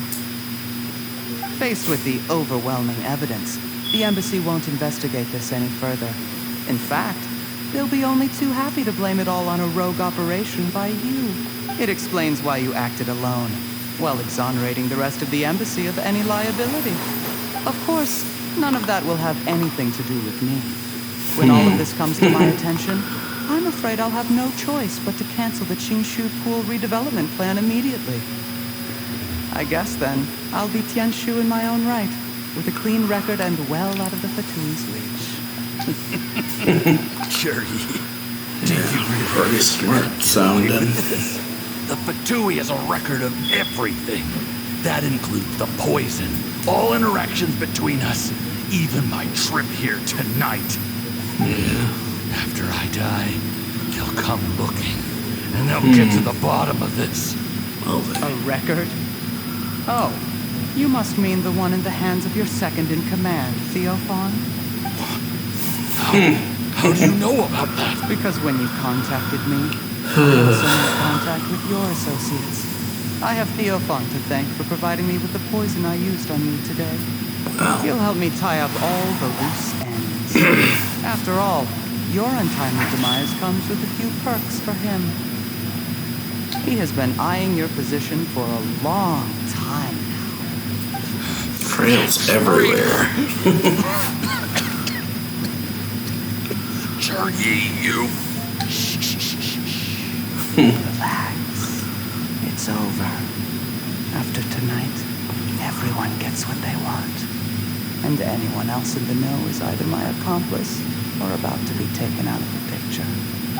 Faced with the overwhelming evidence, the embassy won't investigate this any further. In fact, they'll be only too happy to blame it all on a rogue operation by you. It explains why you acted alone, while exonerating the rest of the embassy of any liability. Of course, none of that will have anything to do with me. When all of this comes to my attention, I'm afraid I'll have no choice but to cancel the Qingshu Pool redevelopment plan immediately. I guess then, I'll be Tianshu in my own right, with a clean record and well out of the Fatui's reach. Jur-E, do you really Pretty smart sounding. The Fatui is a record of everything. That includes the poison, all interactions between us, even my trip here tonight. Yeah. After I die, they'll come looking, and they'll get to the bottom of this. Well, A record? Oh, you must mean the one in the hands of your second in command, Theophan? How do you know about that? Because when you contacted me, I also made contact with your associates. I have Theophan to thank for providing me with the poison I used on you today. He'll help me tie up all the loose ends. After all, your untimely demise comes with a few perks for him. He has been eyeing your position for a long time now. trails everywhere. You. Relax. It's over. After tonight, everyone gets what they want. And anyone else in the know is either my accomplice or about to be taken out of the picture.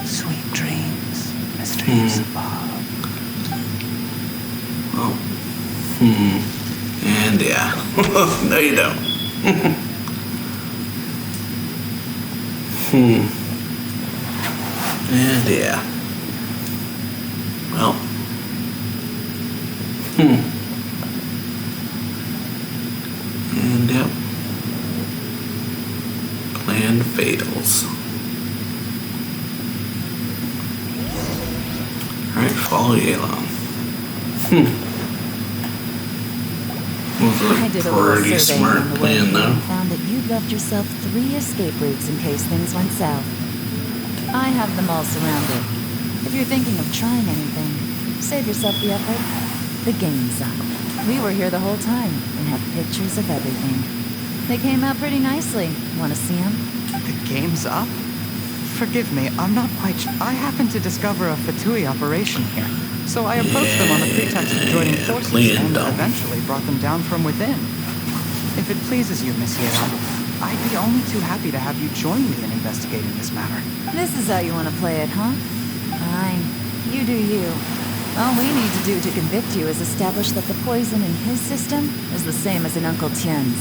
Sweet dreams, Mr. Yusupov. Oh. And yeah. No, you don't. And yeah. Well. And yep. Plan fails. Alright, follow Yalon. I did a little Pretty survey smart on the way plan, here though. and found that you'd left yourself 3 escape routes in case things went south. I have them all surrounded. If you're thinking of trying anything, save yourself the effort. The game's up. We were here the whole time and have pictures of everything. They came out pretty nicely. Want to see them? The game's up? Forgive me, I'm not quite sure. I happened to discover a Fatui operation here, so I approached them on the pretext of joining forces and eventually brought them down from within. If it pleases you, Miss Yalon, I'd be only too happy to have you join me in investigating this matter. This is how you want to play it, huh? Fine. You do you. All we need to do to convict you is establish that the poison in his system is the same as in Uncle Tien's.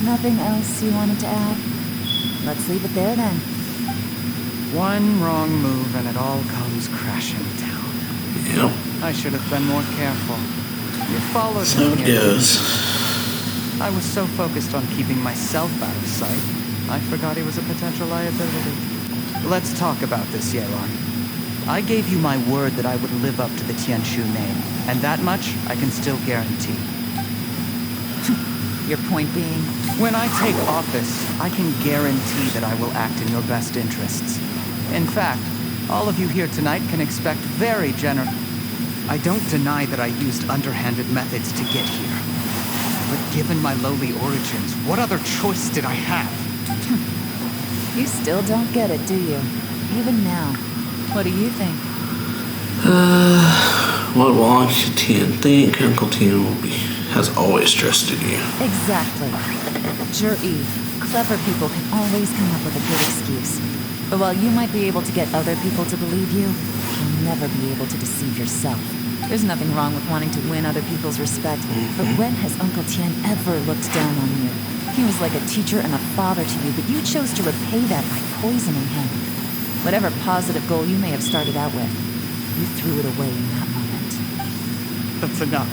Nothing else you wanted to add? Let's leave it there then. One wrong move and it all comes crashing down. Yep. I should have been more careful. You followed So me it here. goes. I was so focused on keeping myself out of sight, I forgot he was a potential liability. Let's talk about this, Yalon. I gave you my word that I would live up to the Tianshu name, and that much I can still guarantee. Your point being? When I take office, I can guarantee that I will act in your best interests. In fact, all of you here tonight can expect very generous. I don't deny that I used underhanded methods to get here. But given my lowly origins, what other choice did I have? You still don't get it, do you? Even now. What do you think? What will Uncle Tien think? Uncle Tien has always trusted you. Exactly. Eve, clever people can always come up with a good excuse. But while you might be able to get other people to believe you, you'll never be able to deceive yourself. There's nothing wrong with wanting to win other people's respect, but when has Uncle Tien ever looked down on you? He was like a teacher and a father to you, but you chose to repay that by poisoning him. Whatever positive goal you may have started out with, you threw it away in that moment. That's enough.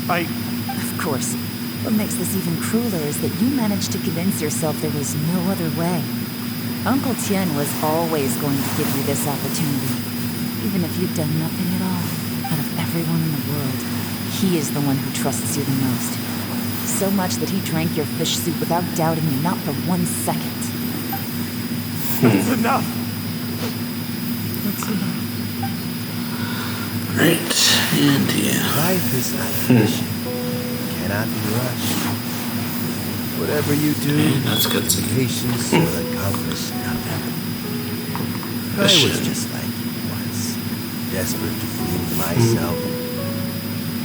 Of course. What makes this even crueler is that you managed to convince yourself there was no other way. Uncle Tien was always going to give you this opportunity. Even if you'd done nothing at all, out of everyone in the world, he is the one who trusts you the most. So much that he drank your fish soup without doubting you, not for 1 second. That's enough! Right, and yeah. Life is like fishing. Cannot be rushed. Whatever you do, And that's good. patience will accomplish nothing. I was just like you once, desperate to prove myself.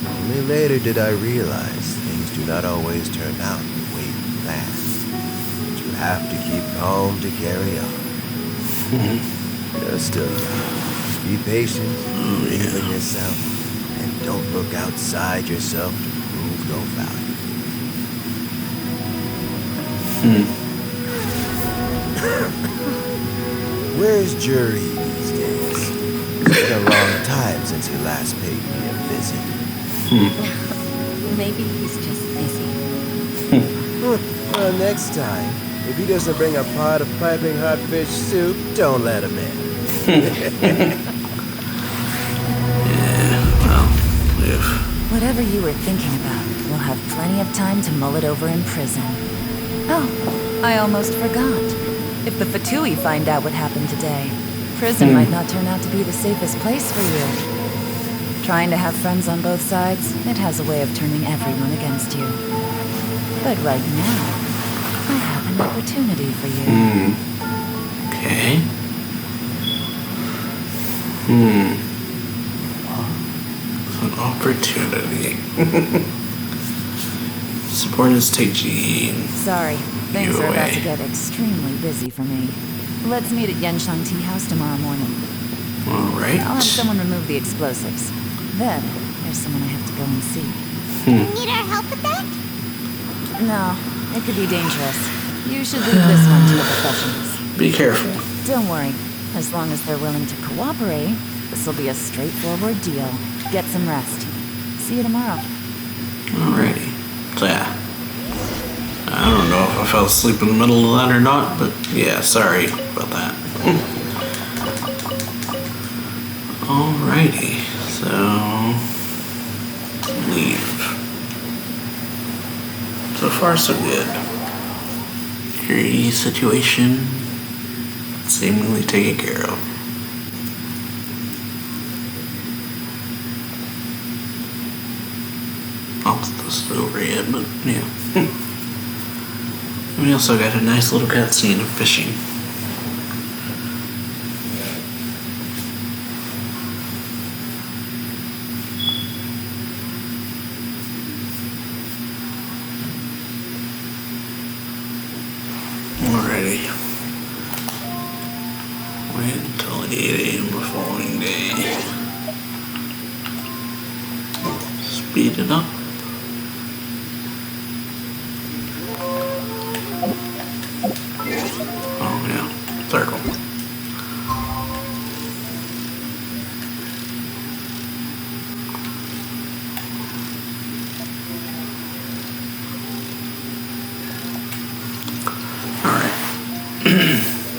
Only later did I realize things do not always turn out the way you planned. But you have to keep calm to carry on. You're still young. Be patient, believe in yourself, and don't look outside yourself to prove your value. Where's Jury these days? It's been a long time since he last paid me a visit. Maybe he's just busy. Well, next time, if he doesn't bring a pot of piping hot fish soup, don't let him in. Whatever you were thinking about, we'll have plenty of time to mull it over in prison. Oh, I almost forgot. If the Fatui find out what happened today, prison might not turn out to be the safest place for you. Trying to have friends on both sides, it has a way of turning everyone against you. But right now, I have an opportunity for you. Okay. An opportunity. Support is taking Sorry, things you are about away. to get extremely busy for me. Let's meet at Genshin Tea House tomorrow morning. Alright. I'll have someone remove the explosives. Then, there's someone I have to go and see. Need our help with that? No, it could be dangerous. You should leave this one to the professionals. Be careful. Don't worry. As long as they're willing to cooperate, this will be a straightforward deal. Get some rest. See you tomorrow. Alrighty. So yeah. I don't know if I fell asleep in the middle of that or not, but yeah, sorry about that. Alrighty. So leave. So far so good. Your situation seemingly taken care of. Not that this is over yet, but yeah. We also got a nice little cutscene of fishing. Alrighty. Wait until 8 a.m. the following day. Speed it up. Oh yeah, circle.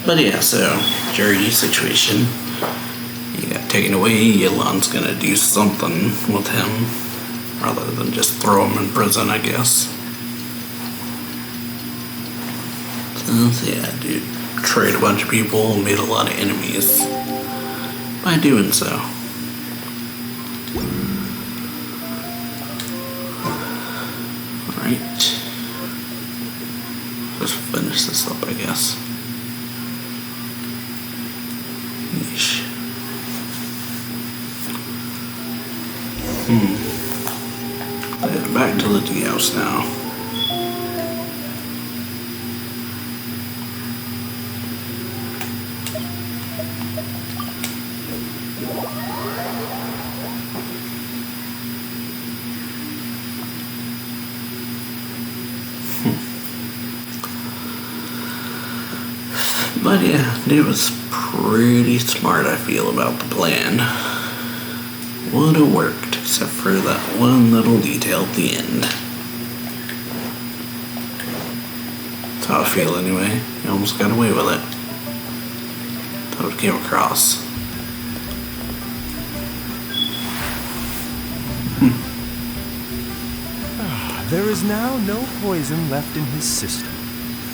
But yeah, so Jury's situation. He got taken away. Yelon's gonna do something with him rather than just throw him in prison, I guess. So yeah, dude, betrayed a bunch of people and made a lot of enemies by doing so. Alright. Just finish this up, I guess. Yeesh. Yeah, back to the tea house now. But yeah, dude was pretty smart, I feel, about the plan. Would have worked, except for that one little detail at the end. That's how I feel anyway. He almost got away with it. That's how it came across. There is now no poison left in his system.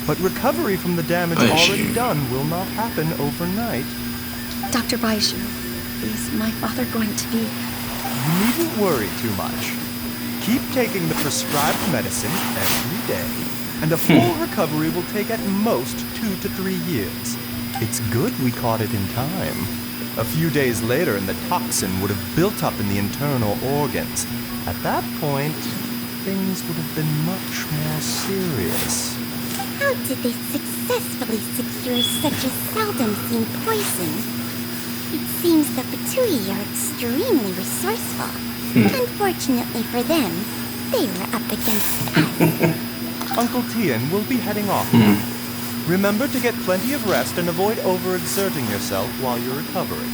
But recovery from the damage Baishu. already done will not happen overnight. Dr. Baishu, is my father going to be... You needn't worry too much. Keep taking the prescribed medicine every day, and a full recovery will take at most 2 to 3 years. It's good we caught it in time. A few days later, and the toxin would have built up in the internal organs. At that point, things would have been much more serious. How did they succeed successfully secures such a seldom seen poison. It seems the Fatui are extremely resourceful. Unfortunately for them, they were up against us. Uncle Tien will be heading off. Remember to get plenty of rest and avoid overexerting yourself while you're recovering.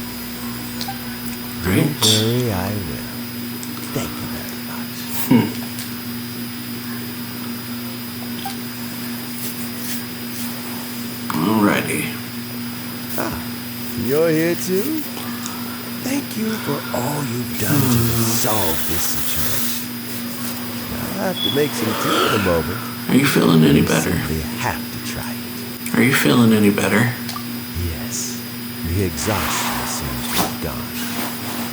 Don't worry, I will. Thank you very much. Alrighty. You're here too? Thank you for all you've done to resolve this situation. I'll have to make some tea in a moment. Are you feeling any better? Simply have to try it. Are you feeling any better? Yes. The exhaustion seems to have gone.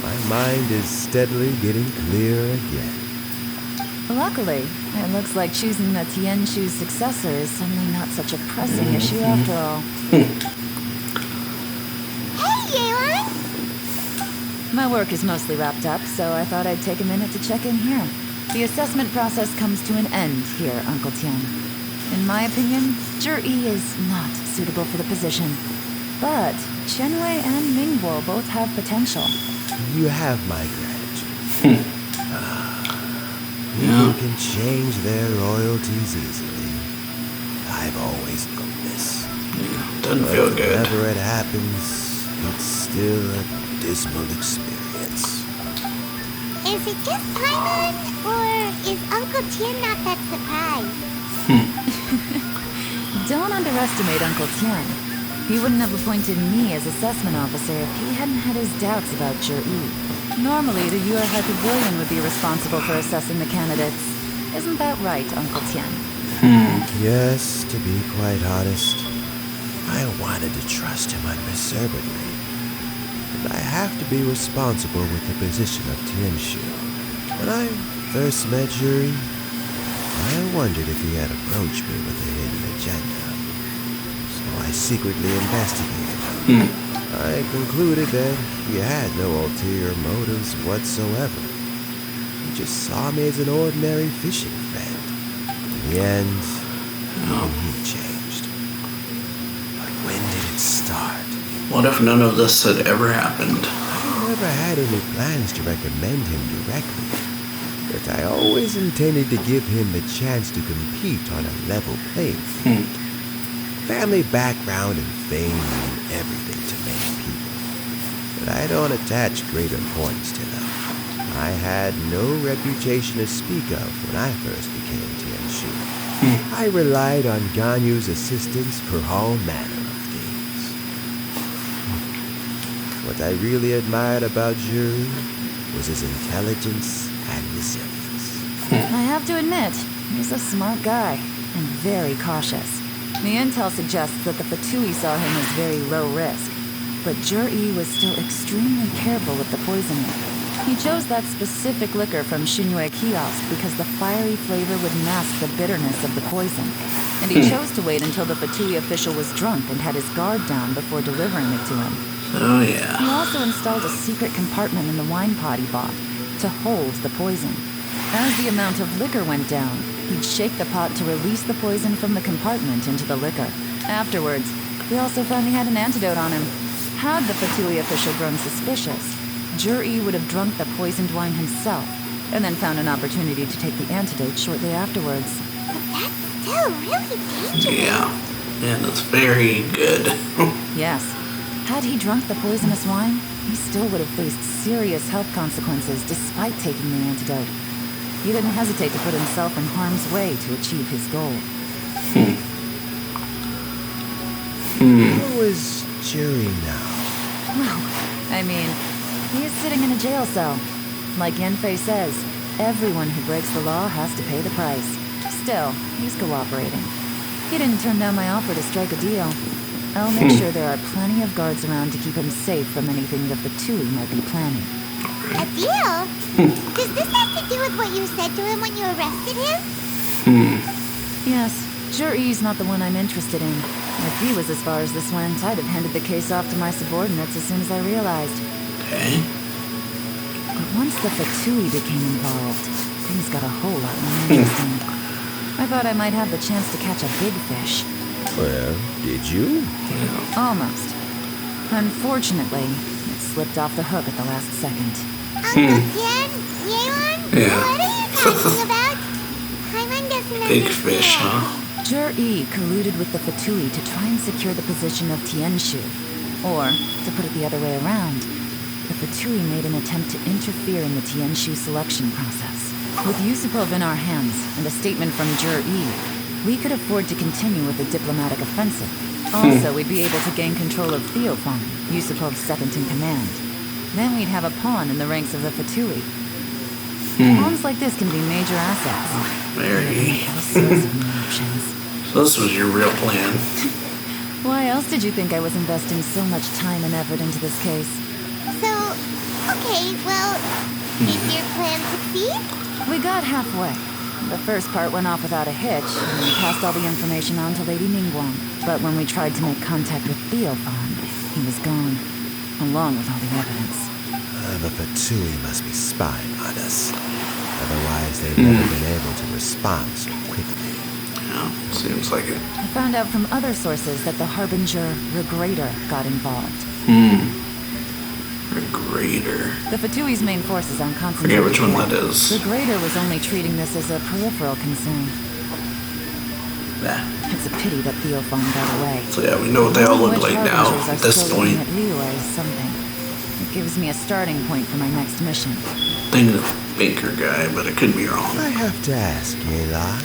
My mind is steadily getting clearer again. Luckily, it looks like choosing the Tianshu's successor is suddenly not such a pressing issue after all. Hey, Yelan! My work is mostly wrapped up, so I thought I'd take a minute to check in here. The assessment process comes to an end here, Uncle Tian. In my opinion, Zhi-Yi is not suitable for the position. But Qianwei and Mingbo both have potential. You have my gratitude. People can change their royalties easily. I've always known this. Doesn't feel good. Whenever it happens, it's still a dismal experience. Is it just Paimon, or is Uncle Tien not that surprised? Don't underestimate Uncle Tian. He wouldn't have appointed me as assessment officer if he hadn't had his doubts about Zhi-Yi. Normally, the Yuehai Pavilion would be responsible for assessing the candidates. Isn't that right, Uncle Tian? Yes, to be quite honest, I wanted to trust him unreservedly. But I have to be responsible with the position of Tianshu. When I first met Zhi-Yi, I wondered if he had approached me with a hidden agenda. So I secretly investigated him. I concluded that he had no ulterior motives whatsoever. He just saw me as an ordinary fishing friend. In the end, even he changed. But when did it start? What if none of this had ever happened? I never had any plans to recommend him directly, but I always intended to give him the chance to compete on a level playing field. Family background and fame mean everything to many people, but I don't attach great importance to them. I had no reputation to speak of when I first became Tianshu. I relied on Ganyu's assistance for all manner of things. What I really admired about Zhi was his intelligence and resilience. I have to admit, he's a smart guy, and very cautious. The intel suggests that the Fatui saw him as very low risk, but Zhi-Yi was still extremely careful with the poisoning. He chose that specific liquor from Xinyue Kiosk because the fiery flavor would mask the bitterness of the poison, and he chose to wait until the Fatui official was drunk and had his guard down before delivering it to him. Oh yeah. He also installed a secret compartment in the wine pot he bought to hold the poison. As the amount of liquor went down, he'd shake the pot to release the poison from the compartment into the liquor. Afterwards, we also found he had an antidote on him. Had the Fatui official grown suspicious, Zhi-Yi would have drunk the poisoned wine himself, and then found an opportunity to take the antidote shortly afterwards. But that's still really dangerous. Yeah. And it's very good. Yes. Had he drunk the poisonous wine, he still would have faced serious health consequences despite taking the antidote. He didn't hesitate to put himself in harm's way to achieve his goal. How is Zhi now? Well, I mean, he is sitting in a jail cell. Like Yanfei says, everyone who breaks the law has to pay the price. Still, he's cooperating. He didn't turn down my offer to strike a deal. I'll make sure there are plenty of guards around to keep him safe from anything that the Fatui might be planning. A deal? Does this have to do with what you said to him when you arrested him? Yes, Zhi-Yi's not the one I'm interested in. If he was as far as this went, I'd have handed the case off to my subordinates as soon as I realized. Okay. But once the Fatui became involved, things got a whole lot more interesting. I thought I might have the chance to catch a big fish. Well, did you? Almost. Unfortunately, it slipped off the hook at the last second. Uncle Ken? Yeon? Yeah. What are you talking about? Paimon doesn't Big understand. fish, huh? Jur-E colluded with the Fatui to try and secure the position of Tianshu. Or, to put it the other way around, the Fatui made an attempt to interfere in the Tianshu selection process. With Yusupov in our hands and a statement from Jur-E, we could afford to continue with the diplomatic offensive. Also, we'd be able to gain control of Theophan, Yusupov's second in command. Then we'd have a pawn in the ranks of the Fatui. Pawns like this can be major assets. Very. All sorts of new options. So this was your real plan. Why else did you think I was investing so much time and effort into this case? So, okay, well, did your plan succeed? We got halfway. The first part went off without a hitch, and we passed all the information on to Lady Ningguang. But when we tried to make contact with Theophan, he was gone, along with all the evidence. The Fatui must be spying on us. Otherwise, they've never been able to respond so quickly. Yeah, seems like it. I found out from other sources that the Harbinger Regrator got involved. Regrator. The Fatui's main force is on Forget concentrated. which one that is. Regrator was only treating this as a peripheral concern. Nah. It's a pity that Theophan got away. So yeah, we know what they all look like now Harbingers are at this still point. looking at Liyue as something. It gives me a starting point for my next mission. Thinking of Baker guy, but I could be wrong. I have to ask, Yelan,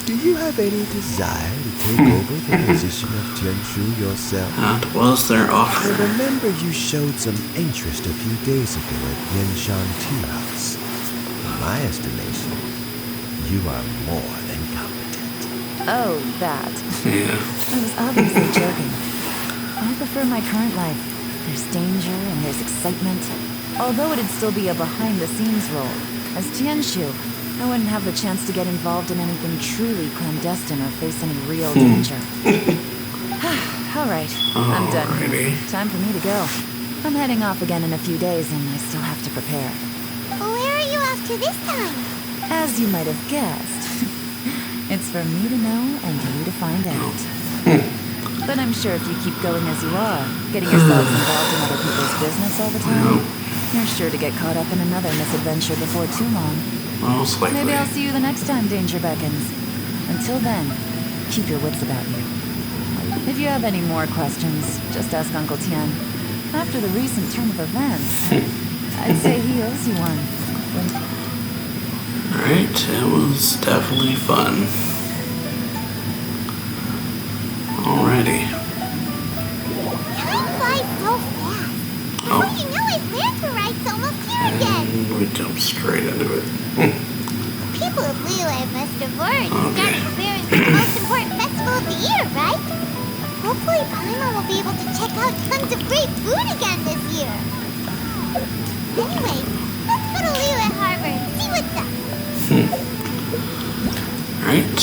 do you have any desire to take over the position of Tianshu yourself? That was their I offer. remember you showed some interest a few days ago at Genshin Tea House. In my estimation, you are more than competent. Oh, that. Yeah. I was obviously joking. I prefer my current life. There's danger and there's excitement. Although it'd still be a behind-the-scenes role. As Tianshu, I wouldn't have the chance to get involved in anything truly clandestine or face any real danger. All right, I'm done here. Alrighty. Time for me to go. I'm heading off again in a few days, and I still have to prepare. Where are you off to this time? As you might have guessed, it's for me to know and you to find out. But I'm sure if you keep going as you are, getting yourselves involved in other people's business all the time, you're sure to get caught up in another misadventure before too long. Most likely. Maybe I'll see you the next time danger beckons. Until then, keep your wits about you. If you have any more questions, just ask Uncle Tian. After the recent turn of events, I'd say he owes you one. Alright, it was definitely fun. Alrighty. Time flies so fast. Before you know it, Lantern Ride's almost here again. We jumped straight into it. People of Liyue must have already started preparing for the most important festival of the year, right? Hopefully Paimon will be able to check out tons of great food again this year. Anyway, let's go to Liyue Harbor and see what's up. Alright.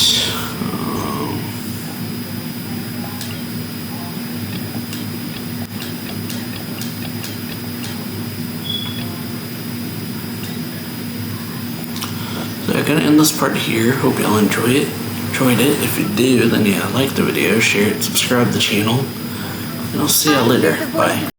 So I'm gonna end this part here. Hope y'all enjoyed it. If you do, then yeah, like the video, share it, subscribe to the channel, and I'll see y'all later. Bye.